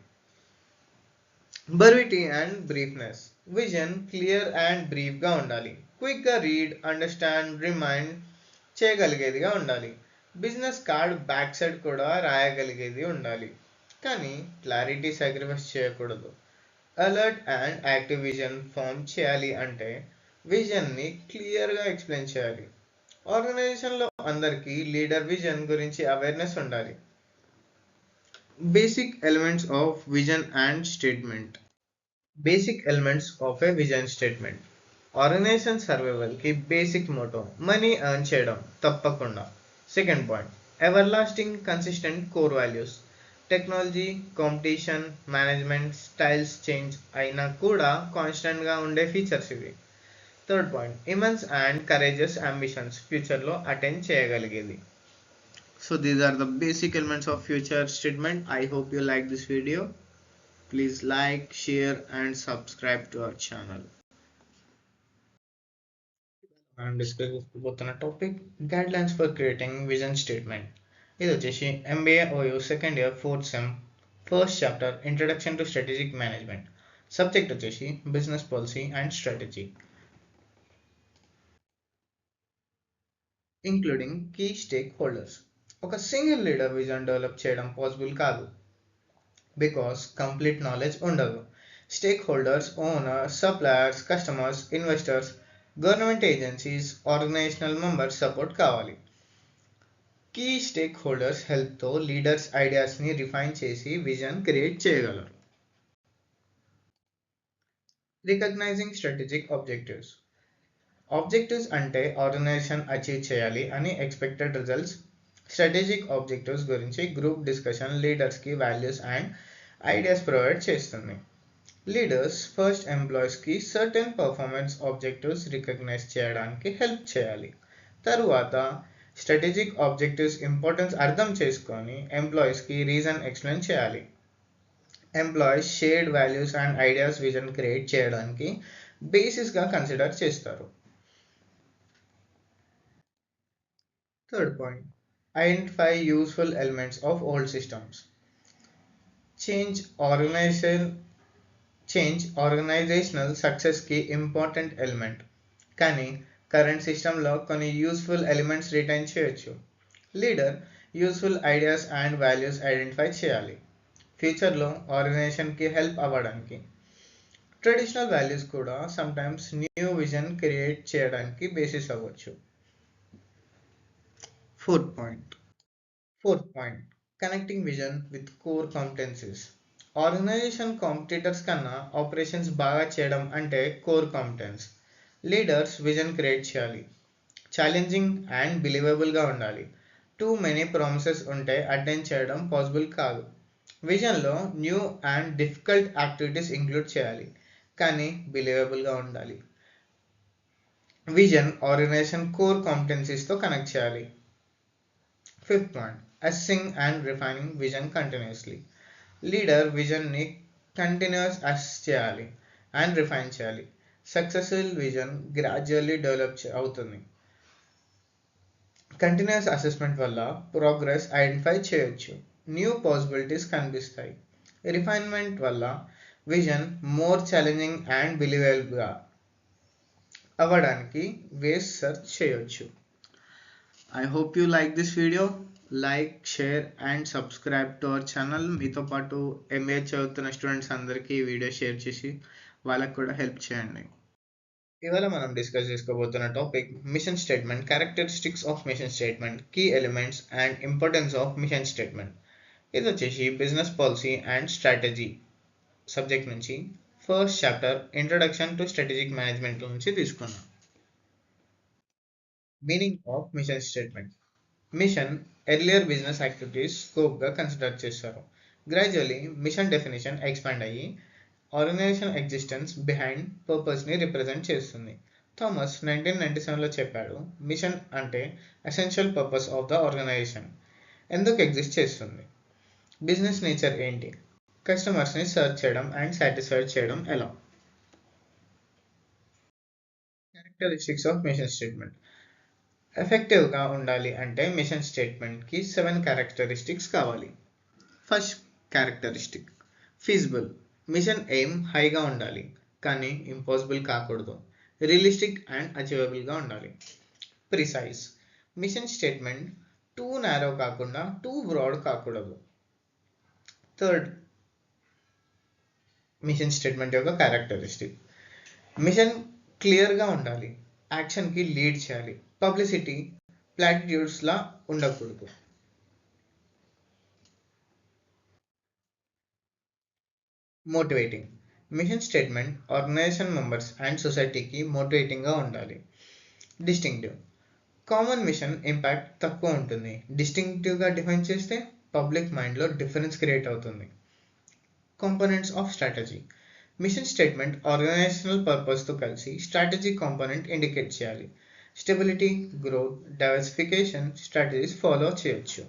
Brevity and briefness, vision clear and బ్రీఫ్గా ఉండాలి, క్విక్గా రీడ్ అండర్స్టాండ్ రిమైండ్ చేయగలిగేదిగా ఉండాలి, బిజినెస్ కార్డ్ బ్యాక్ సైడ్ కూడా రాయగలిగేది ఉండాలి. కానీ క్లారిటీ సాక్రిఫైస్ చేయకూడదు. Alert and active vision form చేయాలి అంటే విజన్ని క్లియర్గా ఎక్స్ప్లెయిన్ చేయాలి. ఆర్గనైజేషన్లో అందరికీ లీడర్ విజన్ గురించి అవేర్నెస్ ఉండాలి. Basic elements of vision and statement. Basic elements of a vision statement. Organisation సర్వైవల్కి బేసిక్ మోటో మనీ ఎర్న్ చేయడం తప్పకుండా. Second point, everlasting consistent core values. Technology, competition, management styles change అయినా కూడా కాన్స్టెంట్గా ఉండే features ఇవి. Third point, immense and courageous ambitions, ఫ్యూచర్లో attend చేయగలిగేది. So these are the basic elements of future statement. I hope you like this video. Please like, share and subscribe to our channel. I'm discussing a topic, guidelines for creating vision statement. ఇది వచ్చేసి MBA OU second year 4th sem first chapter introduction to strategic management. Subject వచ్చేసి business policy and strategy, including key stakeholders. ఒక single leader vision develop చేయడం possible కాదు, because complete knowledge ఉండదు. Stakeholders, owners, suppliers, customers, investors, government agencies, organisational members support కావాలి. Key stakeholders హెల్ప్తో leaders ఐడియాస్ని refine చేసి vision create చేయగలరు. Recognising strategic objectives. Objectives అంటే ఆర్గనైజేషన్ అచీవ్ చేయాలి అని ఎక్స్పెక్టెడ్ రిజల్ట్స్. స్ట్రాటజిక్ ఆబ్జెక్టివ్స్ గురించి గ్రూప్ డిస్కషన్ లీడర్స్కి వాల్యూస్ అండ్ ఐడియాస్ ప్రొవైడ్ చేస్తుంది. లీడర్స్ ఫస్ట్ ఎంప్లాయీస్కి సర్టెన్ పర్ఫార్మెన్స్ ఆబ్జెక్టివ్స్ రికగ్నైజ్ చేయడానికి హెల్ప్ చేయాలి. తరువాత స్ట్రాటజిక్ ఆబ్జెక్టివ్స్ ఇంపార్టెన్స్ అర్థం చేసుకొని ఎంప్లాయీస్కి రీజన్ ఎక్స్ప్లెయిన్ చేయాలి. Employees shared values and ideas vision create చేయడానికి బేసిస్గా కన్సిడర్ చేస్తారు. Third point, identify useful elements of old systems. Change organizational success కి ఇంపార్టెంట్ ఎలిమెంట్, కానీ కరెంట్ సిస్టంలో కొన్ని యూస్ఫుల్ ఎలిమెంట్స్ రిటైన్ చేయొచ్చు. Leader useful ideas and values identify చేయాలి ఫ్యూచర్లో ఆర్గనైజేషన్కి హెల్ప్ అవ్వడానికి. ట్రెడిషనల్ వాల్యూస్ కూడా సమ్టైమ్స్ న్యూ విజన్ క్రియేట్ చేయడానికి బేసిస్ అవ్వచ్చు. Fourth point, connecting vision with core competencies. Organization competitors కన్నా ఆపరేషన్స్ బాగా చేయడం అంటే core competence. Leaders vision create చేయాలి, ఛాలెంజింగ్ అండ్ బిలీవబుల్గా ఉండాలి. టూ మెనీ ప్రామిసెస్ ఉంటే అటెండ్ చేయడం పాసిబుల్ కాదు. విజన్లో new and difficult activities include చేయాలి, కానీ బిలీవబుల్గా ఉండాలి. విజన్ ఆర్గనైజేషన్ కోర్ కాంపిటెన్సీస్తో కనెక్ట్ చేయాలి. Fifth point, assessing and refining vision continuously. Leader విజన్ని కంటిన్యూస్ అసెస్ చేయాలి అండ్ రిఫైన్ చేయాలి. సక్సెస్ఫుల్ విజన్ గ్రాడ్యువల్లీ డెవలప్ అవుతుంది. కంటిన్యూస్ అసెస్మెంట్ వల్ల ప్రోగ్రెస్ ఐడెంటిఫై చేయొచ్చు, న్యూ పాసిబిలిటీస్ కనిపిస్తాయి. రిఫైన్మెంట్ వల్ల విజన్ మోర్ ఛాలెంజింగ్ అండ్ బిలీవబుల్గా అవ్వడానికి వేస్ సెర్చ్ చేయొచ్చు. I hope you like this video. Like, share and subscribe to our channel. మీతో పాటు ఎంఏ చదువుతున్న స్టూడెంట్స్ అందరికీ ఈ వీడియో షేర్ చేసి వాళ్ళకు కూడా హెల్ప్ చేయండి. ఇవాళ మనం డిస్కస్ చేసుకోబోతున్న topic mission statement, characteristics of mission statement, key elements and importance of mission statement. ఇది వచ్చేసి business policy and strategy subject నుంచి first chapter introduction to strategic management నుంచి తీసుకున్నాం. Meaning of mission statement. Mission earlier business activities స్కోప్గా consider చేస్తారు. Gradually mission definition expand అయ్యి organisation existence behind పర్పస్ని represent చేస్తుంది. థామస్ 1997లో చెప్పాడు, మిషన్ అంటే essential purpose of the organisation. ఎందుకు ఎగ్జిస్ట్ చేస్తుంది, బిజినెస్ నేచర్ ఏంటి, కస్టమర్స్ని సర్వ్ చేయడం అండ్ సాటిస్ఫైడ్ చేయడం ఎలా. Characteristics of mission statement. ఎఫెక్టివ్గా ఉండాలి అంటే మిషన్ స్టేట్మెంట్కి 7 క్యారెక్టరిస్టిక్స్ కావాలి. First characteristic feasible. Mission aim హైగా ఉండాలి కానీ ఇంపాసిబుల్ కాకూడదు. రియలిస్టిక్ అండ్ అచీవబుల్గా ఉండాలి. Precise. Mission statement too narrow కాకుండా టూ బ్రాడ్ కాకూడదు. థర్డ్ మిషన్ స్టేట్మెంట్ యొక్క క్యారెక్టరిస్టిక్ మిషన్ క్లియర్గా ఉండాలి, యాక్షన్కి లీడ్ చేయాలి, పబ్లిసిటీ ప్లాటిట్యూడ్స్లా ఉండకూడదు. Motivating. Mission statement organisation members and సొసైటీకి మోటివేటింగ్గా ఉండాలి. డిస్టింక్టివ్. కామన్ మిషన్ ఇంపాక్ట్ తక్కువ ఉంటుంది. డిస్టింక్టివ్గా డిఫైన్ చేస్తే పబ్లిక్ మైండ్లో డిఫరెన్స్ క్రియేట్ అవుతుంది. Components of strategy. Mission statement organisational పర్పస్తో కలిసి స్ట్రాటజీ కాంపోనెంట్ ఇండికేట్ చేయాలి. Stability, growth, diversification strategies follow చేయొచ్చు.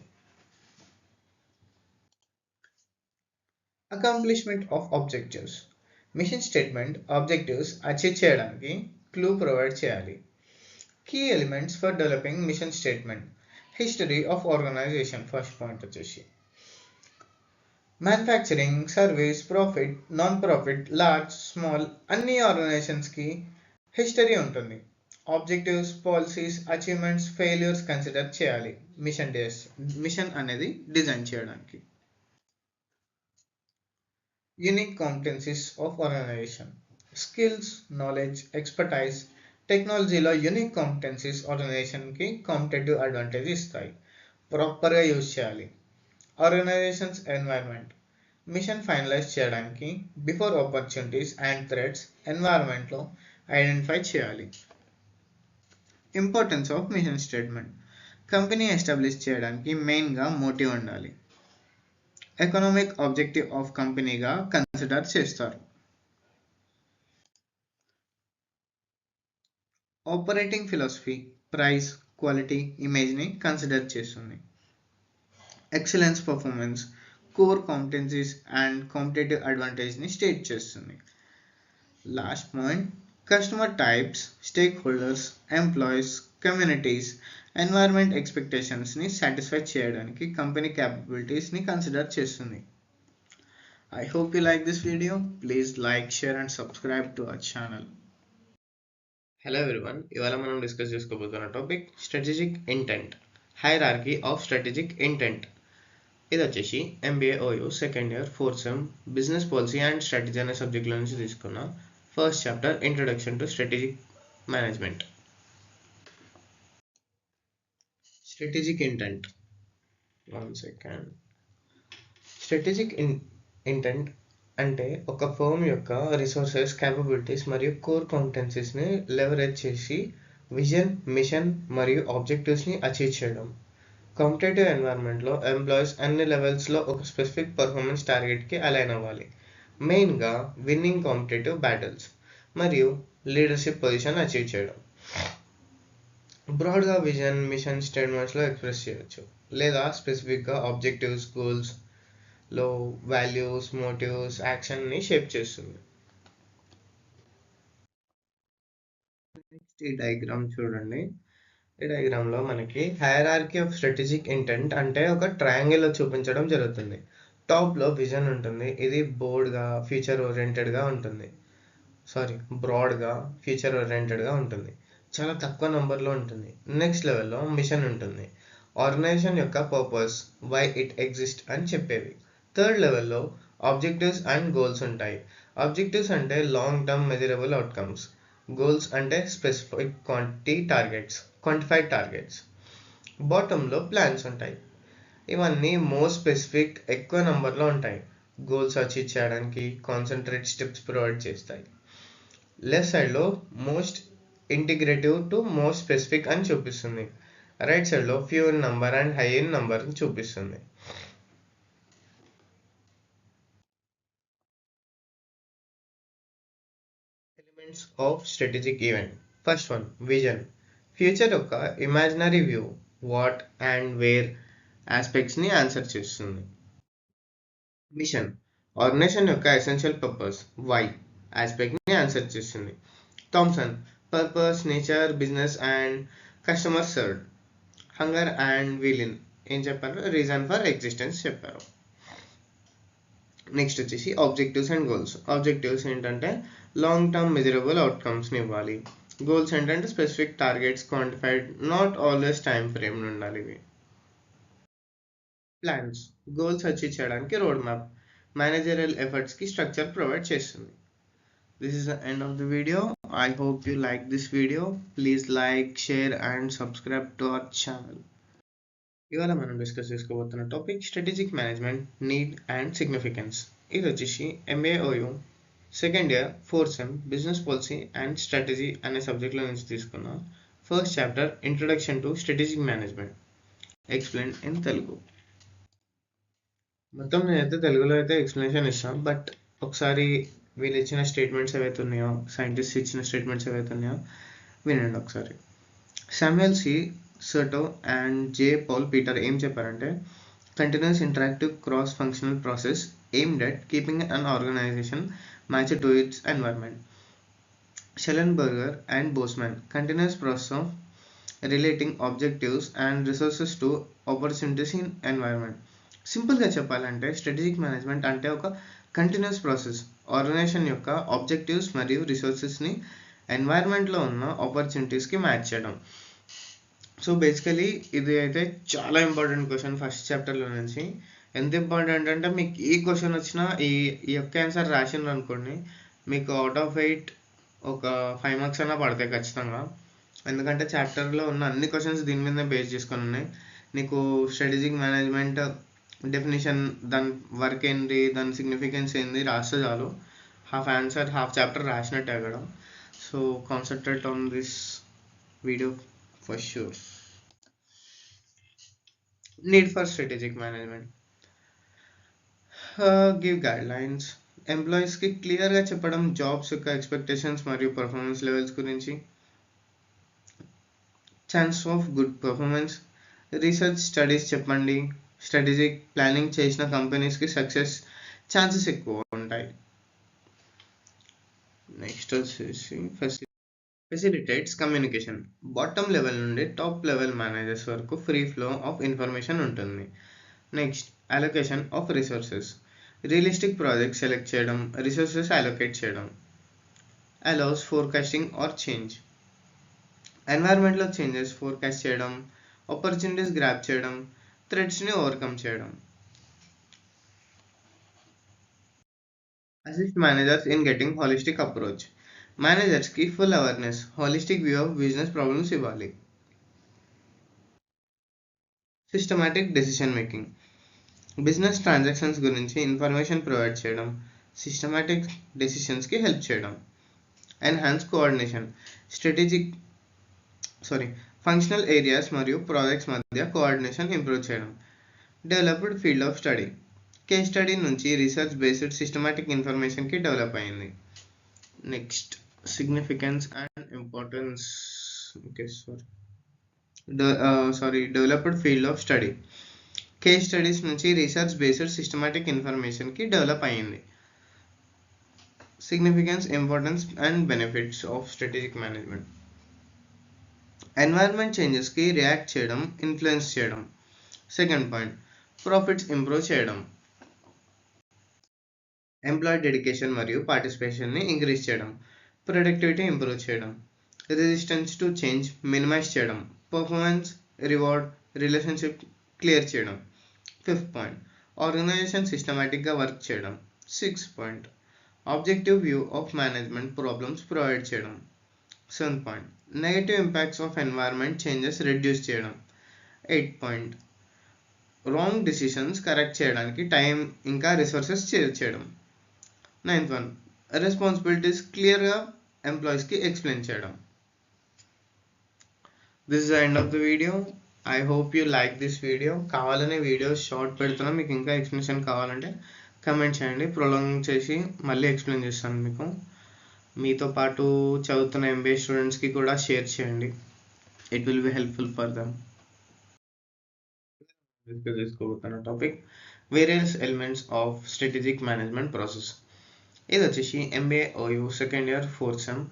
Accomplishment of objectives. Mission statement objectives achieve చేయడానికి క్లూ ప్రొవైడ్ చేయాలి. Key elements for developing mission statement. History of organisation first point వచ్చేసి manufacturing, service, profit, non profit, large, small అన్ని ఆర్గనైజేషన్స్కి history ఉంటుంది. Objectives, policies, achievements, failures consider చేయాలి mission అనేది design చేయడానికి. Unique competencies of organisation. Skills, knowledge, expertise, టెక్నాలజీలో unique competencies ఆర్గనైజేషన్కి competitive advantage ఇస్తాయి. ప్రాపర్గా యూజ్ చేయాలి. Organisations environment. మిషన్ ఫైనలైజ్ చేయడానికి బిఫోర్ ఆపర్చునిటీస్ అండ్ థ్రెట్స్ ఎన్వైర్న్మెంట్లో ఐడెంటిఫై చేయాలి. Importance of mission statement. Company establish చేయడానికి మెయిన్గా మోటివ్ ఉండాలి. ఎకనామిక్ ఆబ్జెక్టివ్ ఆఫ్ కంపెనీగా కన్సిడర్ చేస్తారు. ఆపరేటింగ్ ఫిలాసఫీ, ప్రైస్, క్వాలిటీ, ఇమేజ్ని కన్సిడర్ చేస్తుంది. Excellence performance, core competencies and competitive అడ్వాంటేజ్ని స్టేట్ చేస్తుంది. Last point customer types, stake holders, employees, communities, environment ఎక్స్పెక్టేషన్స్ని సాటిస్ఫై చేయడానికి కంపెనీ క్యాపబిలిటీస్ని కన్సిడర్ చేస్తుంది. I hope you like this video. Please like, share and subscribe to our channel. Hello everyone, ఇవాళ మనం discuss చేసుకోబోతున్న topic strategic intent, hierarchy of strategic intent. ఇది వచ్చేసి MBA OU second year 4th sem business policy and strategy అనే సబ్జెక్ట్లో నుంచి తీసుకున్న first chapter introduction to strategic management. Strategic intent. Strategic intent అంటే ఒక ఫర్మ్ యొక్క రిసోర్సెస్, క్యాపబిలిటీస్ మరియు కోర్ కాంపిటెన్సీస్ని లెవరేజ్ చేసి విజన్, మిషన్ మరియు ఆబ్జెక్టివ్స్ని అచీవ్ చేయడం. కాంపిటేటివ్ ఎన్వైర్న్మెంట్లో ఎంప్లాయీస్ అన్ని లెవెల్స్లో ఒక స్పెసిఫిక్ పర్ఫార్మెన్స్ టార్గెట్కి అలైన్ అవ్వాలి. మెయిన్గా విన్నింగ్ కాంపిటేటివ్ బ్యాటిల్స్ మరియు లీడర్షిప్ పొజిషన్ అచీవ్ చేయడం. బ్రాడ్గా విజన్, మిషన్ స్టేట్మెంట్స్లో ఎక్స్ప్రెస్ చేయవచ్చు, లేదా స్పెసిఫిక్గా ఆబ్జెక్టివ్స్, గోల్స్లో వాల్యూస్, మోటివ్స్, యాక్షన్ని షేప్ చేస్తుంది. నెక్స్ట్ ఈ డయాగ్రామ్ చూడండి. ఈ డయాగ్రామ్లో మనకి హైరార్కీ ఆఫ్ స్ట్రాటజిక్ ఇంటెంట్ అంటే ఒక ట్రయాంగిల్లో చూపించడం జరుగుతుంది. టాప్లో విజన్ ఉంటుంది. ఇది బ్రాడ్గా ఫ్యూచర్ ఓరియంటెడ్గా ఉంటుంది. చాలా తక్కువ నంబర్లో ఉంటుంది. నెక్స్ట్ లెవెల్లో మిషన్ ఉంటుంది. ఆర్గనైజేషన్ యొక్క పర్పస్, వై ఇట్ ఎగ్జిస్ట్ అని చెప్పేవి. థర్డ్ లెవెల్లో ఆబ్జెక్టివ్స్ అండ్ గోల్స్ ఉంటాయి. ఆబ్జెక్టివ్స్ అంటే long term measurable outcomes. Goals అంటే స్పెసిఫిక్ క్వాంటిఫైడ్ టార్గెట్స్. బాటంలో ప్లాన్స్ ఉంటాయి. ఇవన్నీ మోస్ట్ స్పెసిఫిక్, ఎక్కువ నంబర్లో ఉంటాయి. గోల్స్ అచీవ్ చేయడానికి కాన్సన్ట్రేట్ స్టెప్స్ ప్రొవైడ్ చేస్తాయి. లెఫ్ట్ సైడ్లో most integrative to most specific అని చూపిస్తుంది. రైట్ సైడ్లో few in number and high in number చూపిస్తుంది. Elements of strategic event. First one, vision. Future యొక్క imaginary view, what and where ఆస్పెక్ట్స్ని answer చేస్తుంది. Mission, organisation యొక్క ఎసెన్షియల్ పర్పస్, వై ఆస్పెక్ట్ని answer చేస్తుంది. Thomson, purpose, nature, business and customer served. Hunger and Wheelen ఏం చెప్పారు? Reason for existence చెప్పారు. Next వచ్చేసి ఆబ్జెక్టివ్స్ అండ్ గోల్స్. ఆబ్జెక్టివ్స్ ఏంటంటే లాంగ్ టర్మ్ మెజరబుల్ అవుట్కమ్స్ని ఇవ్వాలి. గోల్స్ ఏంటంటే specific targets, quantified, not always time frame ఉండాలి ఇవి. ప్లాన్స్, గోల్స్ అచీవ్ చేయడానికి రోడ్ మ్యాప్, మేనేజరియల్ ఎఫర్ట్స్కి స్ట్రక్చర్ ప్రొవైడ్ చేస్తుంది. This is the end of the video. I hope you like this video. Please like, share and subscribe to our channel. ఇవాళ మనం discuss చేసుకోబోతున్న topic strategic management, need and significance. ఇది వచ్చేసి MAOU second year 4th sem business policy and strategy అనే సబ్జెక్ట్లో నుంచి తీసుకున్న first chapter introduction to strategic management explain in Telugu. మొత్తం నేనైతే తెలుగులో అయితే ఎక్స్ప్లెనేషన్ ఇస్తాను, బట్ ఒకసారి వీళ్ళు ఇచ్చిన స్టేట్మెంట్స్ ఏవైతే ఉన్నాయో, సైంటిస్ట్ ఇచ్చిన స్టేట్మెంట్స్ ఏవైతే ఉన్నాయో వినండి ఒకసారి. Samuel C Certo and J Paul Peter ఏం చెప్పారంటే, continuous interactive cross functional process aimed at keeping an organization matched to its environment. Schellenberger and Boseman, continuous process of relating objectives and resources to opportunities in environment. సింపుల్గా చెప్పాలంటే strategic management అంటే ఒక continuous process, organisation యొక్క objectives మరియు రిసోర్సెస్ని ఎన్వైర్న్మెంట్లో ఉన్న ఆపర్చునిటీస్కి match చేయడం. So basically ఇది అయితే చాలా ఇంపార్టెంట్ క్వశ్చన్ ఫస్ట్ చాప్టర్లో నుంచి. ఎంత ఇంపార్టెంట్ అంటే మీకు ఏ క్వశ్చన్ వచ్చినా ఈ యొక్క ఆన్సర్ రాసిండ్రు అనుకోండి, మీకు అవుట్ ఆఫ్ 8 ఒక 5 మార్క్స్ అయినా పడతాయి ఖచ్చితంగా. ఎందుకంటే చాప్టర్లో ఉన్న అన్ని క్వశ్చన్స్ దీని మీదనే బేస్ చేసుకొని ఉన్నాయి. నీకు స్ట్రాటజిక్ మేనేజ్మెంట్ డెఫినేషన్, దాని వర్క్ ఏంటి, దాని సిగ్నిఫికెన్స్ ఏంది రాస్తే చాలు, హాఫ్ చాప్టర్ రాసినట్టే అక్కడ. So concentrate on this video for sure. Need for strategic management. Give guidelines. ఎంప్లాయీస్కి క్లియర్గా చెప్పడం జాబ్స్ యొక్క ఎక్స్పెక్టేషన్స్ మరియు పర్ఫార్మెన్స్ లెవెల్స్ గురించి. Chance of good performance. Research studies చెప్పండి. స్ట్రాటజిక్ ప్లానింగ్ చేసిన కంపెనీస్కి సక్సెస్ ఛాన్సెస్ ఎక్కువ ఉంటాయి. నెక్స్ట్ వచ్చేసి ఫెసిలిటేట్స్ కమ్యూనికేషన్. బాటమ్ లెవెల్ నుండి టాప్ లెవెల్ మేనేజర్స్ వరకు ఫ్రీ ఫ్లో ఆఫ్ ఇన్ఫర్మేషన్ ఉంటుంది. Next allocation of resources. Realistic project select చేయడం, రిసోర్సెస్ అలొకేట్ చేయడం. Allows forecasting or change. ఎన్వైర్న్మెంట్లో చేంజెస్ ఫోర్కాస్ట్ చేయడం, ఆపర్చునిటీస్ గ్రాప్ చేయడం, థ్రెట్స్ని ఓవర్కమ్ చేయడం. Assist managers in getting holistic approach. మేనేజర్స్కి full awareness, holistic view of business problems ఇవ్వాలి. Systematic decision making. Business transactions గురించి ఇన్ఫర్మేషన్ ప్రొవైడ్ చేయడం, సిస్టమాటిక్ డెసిషన్స్కి హెల్ప్ చేయడం. Enhance coordination. ఫంక్షనల్ ఏరియాస్ మరియు ప్రాజెక్ట్స్ మధ్య కోఆర్డినేషన్ ఇంప్రూవ్ చేయడం. Developed field of study. Case study నుంచి రీసెర్చ్ బేస్డ్ సిస్టమాటిక్ ఇన్ఫర్మేషన్కి డెవలప్ అయింది. Next significance and importance. Developed field of study. Case studies నుంచి రీసెర్చ్ బేస్డ్ సిస్టమాటిక్ ఇన్ఫర్మేషన్కి develop అయ్యింది. Significance, importance and benefits of strategic management. Environment చేంజెస్కి react చేయడం, influence చేయడం. Second point, profits improve చేయడం. Employee dedication మరియు పార్టిసిపేషన్ని ఇంక్రీజ్ చేయడం, ప్రొడక్టివిటీ ఇంప్రూవ్ చేయడం. రెసిస్టెన్స్ టు చేంజ్ మినిమైజ్ చేయడం, పర్ఫార్మెన్స్ రివార్డ్ రిలేషన్షిప్ క్లియర్ చేయడం. 5th పాయింట్, ఆర్గనైజేషన్ సిస్టమేటిక్గా వర్క్ చేయడం. 6th point, objective view of management problems provide చేయడం. 7th point, negative impacts of environment changes reduce చేయడం. 8th point, wrong decisions correct చేయడానికి time ఇంకా resources save చేయడం. 9th one, responsibilities క్లియర్గా ఎంప్లాయీస్కి explain చేయడం. This is the end of the video. I hope you like this video. కావాలనే video short పెడుతున్నా, మీకు ఇంకా ఎక్స్ప్లెనేషన్ కావాలంటే కమెంట్ చేయండి, ప్రొలాంగ్ చేసి మళ్ళీ ఎక్స్ప్లెయిన్ చేస్తాను మీకు. మీతో పాటు చదువుతున్న ఎంబీఏ స్టూడెంట్స్కి కూడా షేర్ చేయండి, it will be helpful for them. Discuss చేసుకోబోతున్న topic various elements of strategic management process. ఇది వచ్చేసి MBA OU second year 4th sem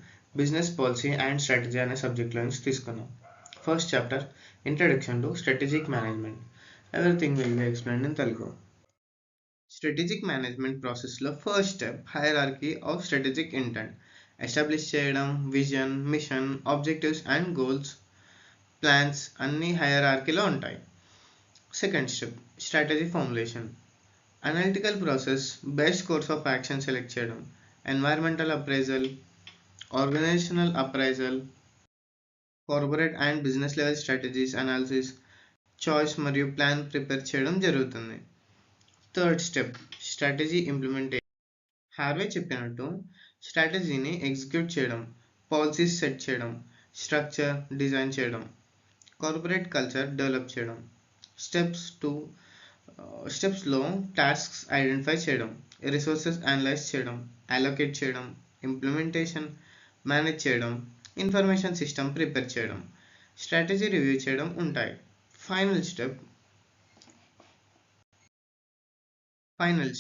business policy and strategy అనే సబ్జెక్ట్లో నుంచి తీసుకున్నాం. First chapter introduction to strategic management. Everything will be explained in Telugu. Strategic management ప్రాసెస్లో first step hierarchy of strategic intent establish చేయడం. Vision, mission, objectives and goals, plans అన్నీ హైరార్కీలో ఉంటాయి. Second step strategy formulation, analytical process, best course of action select చేయడం, environmental appraisal, organisational appraisal, corporate and business level strategies analysis, choice మరియు plan prepare చేయడం జరుగుతుంది. Third step strategy implementation. Harvey చెప్పినట్టు స్ట్రాటజీని execute చేయడం, పాలసీస్ సెట్ చేయడం, structure design చేయడం, corporate culture develop చేయడం. స్టెప్స్లో టాస్క్స్ ఐడెంటిఫై చేయడం, రిసోర్సెస్ అనలైజ్ చేయడం, అలొకేట్ చేయడం, ఇంప్లిమెంటేషన్ మేనేజ్ చేయడం, ఇన్ఫర్మేషన్ సిస్టమ్ ప్రిపేర్ చేయడం, స్ట్రాటజీ రివ్యూ చేయడం ఉంటాయి. Final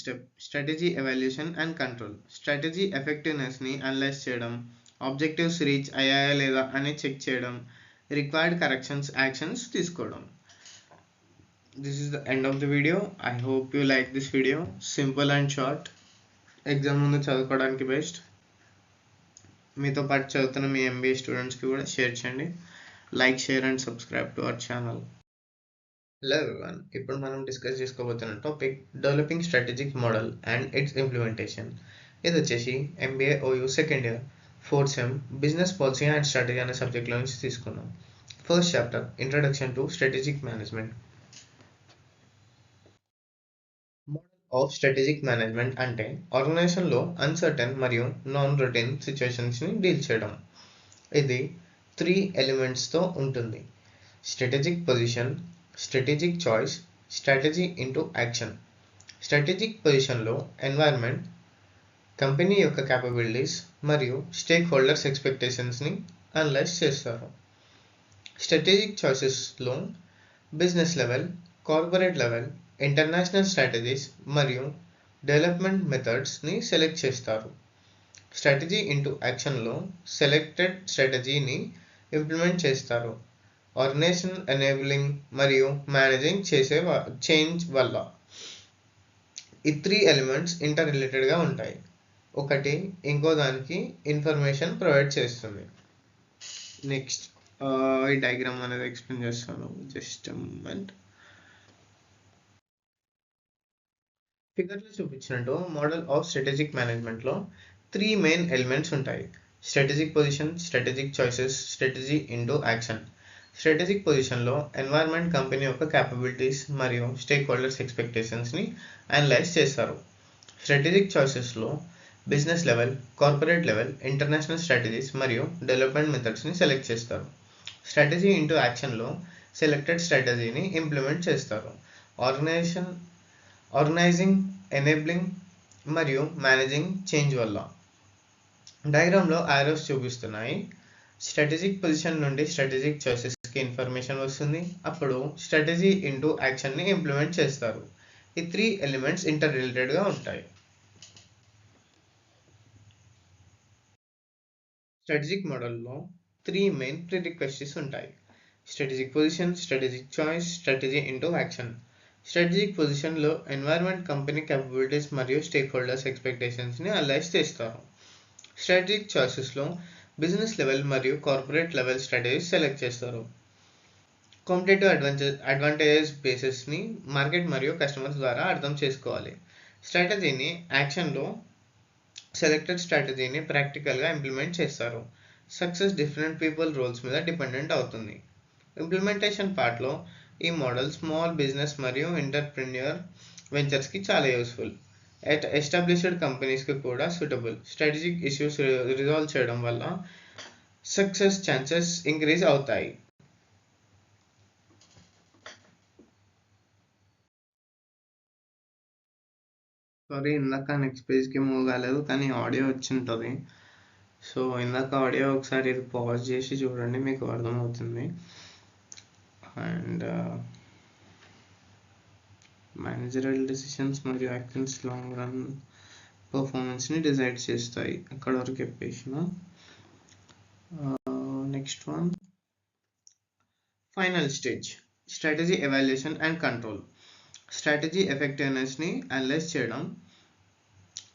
step strategy evaluation and control. Strategy ఎఫెక్టివ్నెస్ని అనలైజ్ చేయడం, ఆబ్జెక్టివ్స్ రీచ్ అయ్యాయా లేదా అని చెక్ చేయడం, రిక్వైర్డ్ కరెక్షన్స్ యాక్షన్స్ తీసుకోవడం. This is the end of the video. I hope you like this video. Simple and short. Exam ముందు చదువుకోవడానికి best. మీతో పాటు చదువుతున్న మీ ఎంబీఏ స్టూడెంట్స్కి కూడా షేర్ చేయండి. Like, share and subscribe to our channel. Hello everyone, ఇప్పుడు మనం డిస్కస్ చేసుకోబోతున్న topic developing strategic model and its implementation. ఇది వచ్చేసి MBA OU second year 4th sem business policy and strategy అనే సబ్జెక్ట్లో నుంచి తీసుకున్నాం. First chapter introduction to strategic management. Model of strategic management అంటే ఆర్గనైజేషన్లో అన్సర్టెన్ మరియు నాన్ రొటీన్ సిచ్యువేషన్స్ని డీల్ చేయడం. ఇది 3 ఎలిమెంట్స్తో ఉంటుంది: strategic position, strategic choice, strategy into action. Strategic పొజిషన్లో ఎన్వైర్న్మెంట్, కంపెనీ యొక్క క్యాపబిలిటీస్ మరియు స్టేక్ హోల్డర్స్ ఎక్స్పెక్టేషన్స్ని అనలైజ్ చేస్తారు. స్ట్రాటజిక్ చాయిసెస్లో business level, corporate level, international strategies మరియు డెవలప్మెంట్ మెథడ్స్ని సెలెక్ట్ చేస్తారు. స్ట్రాటజీ ఇంటూ యాక్షన్లో సెలెక్టెడ్ స్ట్రాటజీని ఇంప్లిమెంట్ చేస్తారు. ఆర్గనైజేషన్ ఎనేబులింగ్ మరియు మేనేజింగ్ చేసే చేంజ్ వల్ల. ఈ 3 ఎలిమెంట్స్ ఇంటర్ రిలేటెడ్గా ఉంటాయి. ఒకటి ఇంకో దానికి ఇన్ఫర్మేషన్ ప్రొవైడ్ చేస్తుంది. నెక్స్ట్ ఈ డయాగ్రామ్ అనేది ఎక్స్ప్లెయిన్ చేస్తాను. Just moment. ఫిగర్లో చూపించినట్టు మోడల్ ఆఫ్ స్ట్రాటజిక్ మేనేజ్మెంట్లో 3 మెయిన్ ఎలిమెంట్స్ ఉంటాయి: strategic position, strategic choices, strategy into action. Strategic పొజిషన్లో ఎన్వైర్న్మెంట్, కంపెనీ యొక్క క్యాపబిలిటీస్ మరియు స్టేక్ హోల్డర్స్ ఎక్స్పెక్టేషన్స్ని అనలైజ్ చేస్తారు. స్ట్రాటజిక్ చాయిసెస్లో business level, corporate level, international strategies మరియు డెవలప్మెంట్ మెథడ్స్ని సెలెక్ట్ చేస్తారు. స్ట్రాటజీ ఇంటూ యాక్షన్లో సెలెక్టెడ్ స్ట్రాటజీని ఇంప్లిమెంట్ చేస్తారు. ఆర్గనైజింగ్, ఎనేబులింగ్ మరియు మేనేజింగ్ చేంజ్ వల్ల. డయాగ్రామ్లో ఆరోస్ చూపిస్తున్నాయి. స్ట్రాటజిక్ పొజిషన్ నుండి స్ట్రాటజిక్ చాయిసెస్కి ఇన్ఫర్మేషన్ వస్తుంది. అప్పుడు స్ట్రాటజీ ఇంటూ యాక్షన్ని ఇంప్లిమెంట్ చేస్తారు. ఈ 3 ఎలిమెంట్స్ ఇంటర్ రిలేటెడ్గా ఉంటాయి. స్ట్రాటజిక్ మోడల్లో 3 మెయిన్ ప్రీరిక్వెసిటీస్ ఉంటాయి: strategic position, strategic choice, strategy into action. Strategic పొజిషన్లో ఎన్వైర్న్మెంట్, కంపెనీ క్యాపబిలిటీస్ మరియు స్టేక్ హోల్డర్స్ ఎక్స్పెక్టేషన్స్ని అనలైజ్ చేస్తారు. స్ట్రాటజిక్ చాయిసెస్లో బిజినెస్ లెవెల్ మరియు కార్పొరేట్ లెవెల్ స్ట్రాటజీస్ సెలెక్ట్ చేస్తారు. కాంపిటేటివ్ అడ్వాంటేజెస్ బేసెస్ని మార్కెట్ మరియు కస్టమర్స్ ద్వారా అర్థం చేసుకోవాలి. స్ట్రాటజీని యాక్షన్లో సెలెక్టెడ్ స్ట్రాటజీని ప్రాక్టికల్గా ఇంప్లిమెంట్ చేస్తారు. సక్సెస్ డిఫరెంట్ పీపుల్ రోల్స్ మీద డిపెండెంట్ అవుతుంది. ఇంప్లిమెంటేషన్ పార్ట్లో ఈ మోడల్ స్మాల్ బిజినెస్ మరియు ఎంటర్ప్రెన్యూర్ వెంచర్స్కి చాలా యూస్ఫుల్. ఎస్టాబ్లిష్డ్ కంపెనీస్కి కూడా సూటబుల్. స్ట్రాటజిక్ ఇష్యూస్ రిజాల్వ్ చేయడం వల్ల సక్సెస్ ఛాన్సెస్ ఇంక్రీజ్ అవుతాయి. సారీ, ఇందాక నెక్స్ట్ పేజ్కి మూవ్ కాలేదు, కానీ ఆడియో వచ్చి ఉంటుంది. సో ఇందాక ఆడియో ఒకసారి ఇది పాజ్ చేసి చూడండి, మీకు అర్థమవుతుంది. అండ్ మేనేజరల్ డెసిషన్స్ మరియు యాక్షన్స్ లాంగ్ రన్ పర్ఫార్మెన్స్ని డిసైడ్ చేస్తాయి. అక్కడ వరకు చెప్పేసిన. Next one, final stage, strategy evaluation and control. Strategy ఎఫెక్టివ్నెస్ని అనలైజ్ చేయడం,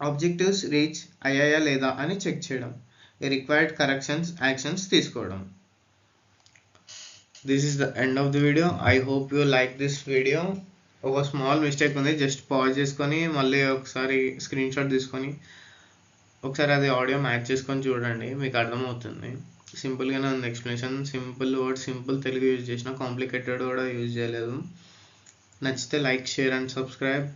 ఆబ్జెక్టివ్స్ రీచ్ అయ్యాయా లేదా అని చెక్ చేయడం, రిక్వైర్డ్ కరెక్షన్స్ యాక్షన్స్ తీసుకోవడం. This is the end of the video. I hope you like this video. ఒక స్మాల్ మిస్టేక్ ఉంది, just pause చేసుకొని మళ్ళీ ఒకసారి స్క్రీన్ షాట్ తీసుకొని ఒకసారి అది ఆడియో మ్యాచ్ చేసుకొని చూడండి, మీకు అర్థమవుతుంది. సింపుల్గానే ఉంది explanation. Simple word, simple Telugu use చేసిన, కాంప్లికేటెడ్ కూడా యూజ్ చేయలేదు. నచ్చితే లైక్, షేర్ అండ్ సబ్స్క్రైబ్.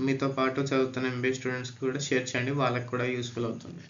మీతో పాటు చదువుతున్న ఎంబీఏ స్టూడెంట్స్కి కూడా షేర్ చేయండి, వాళ్ళకి కూడా యూస్ఫుల్ అవుతుంది.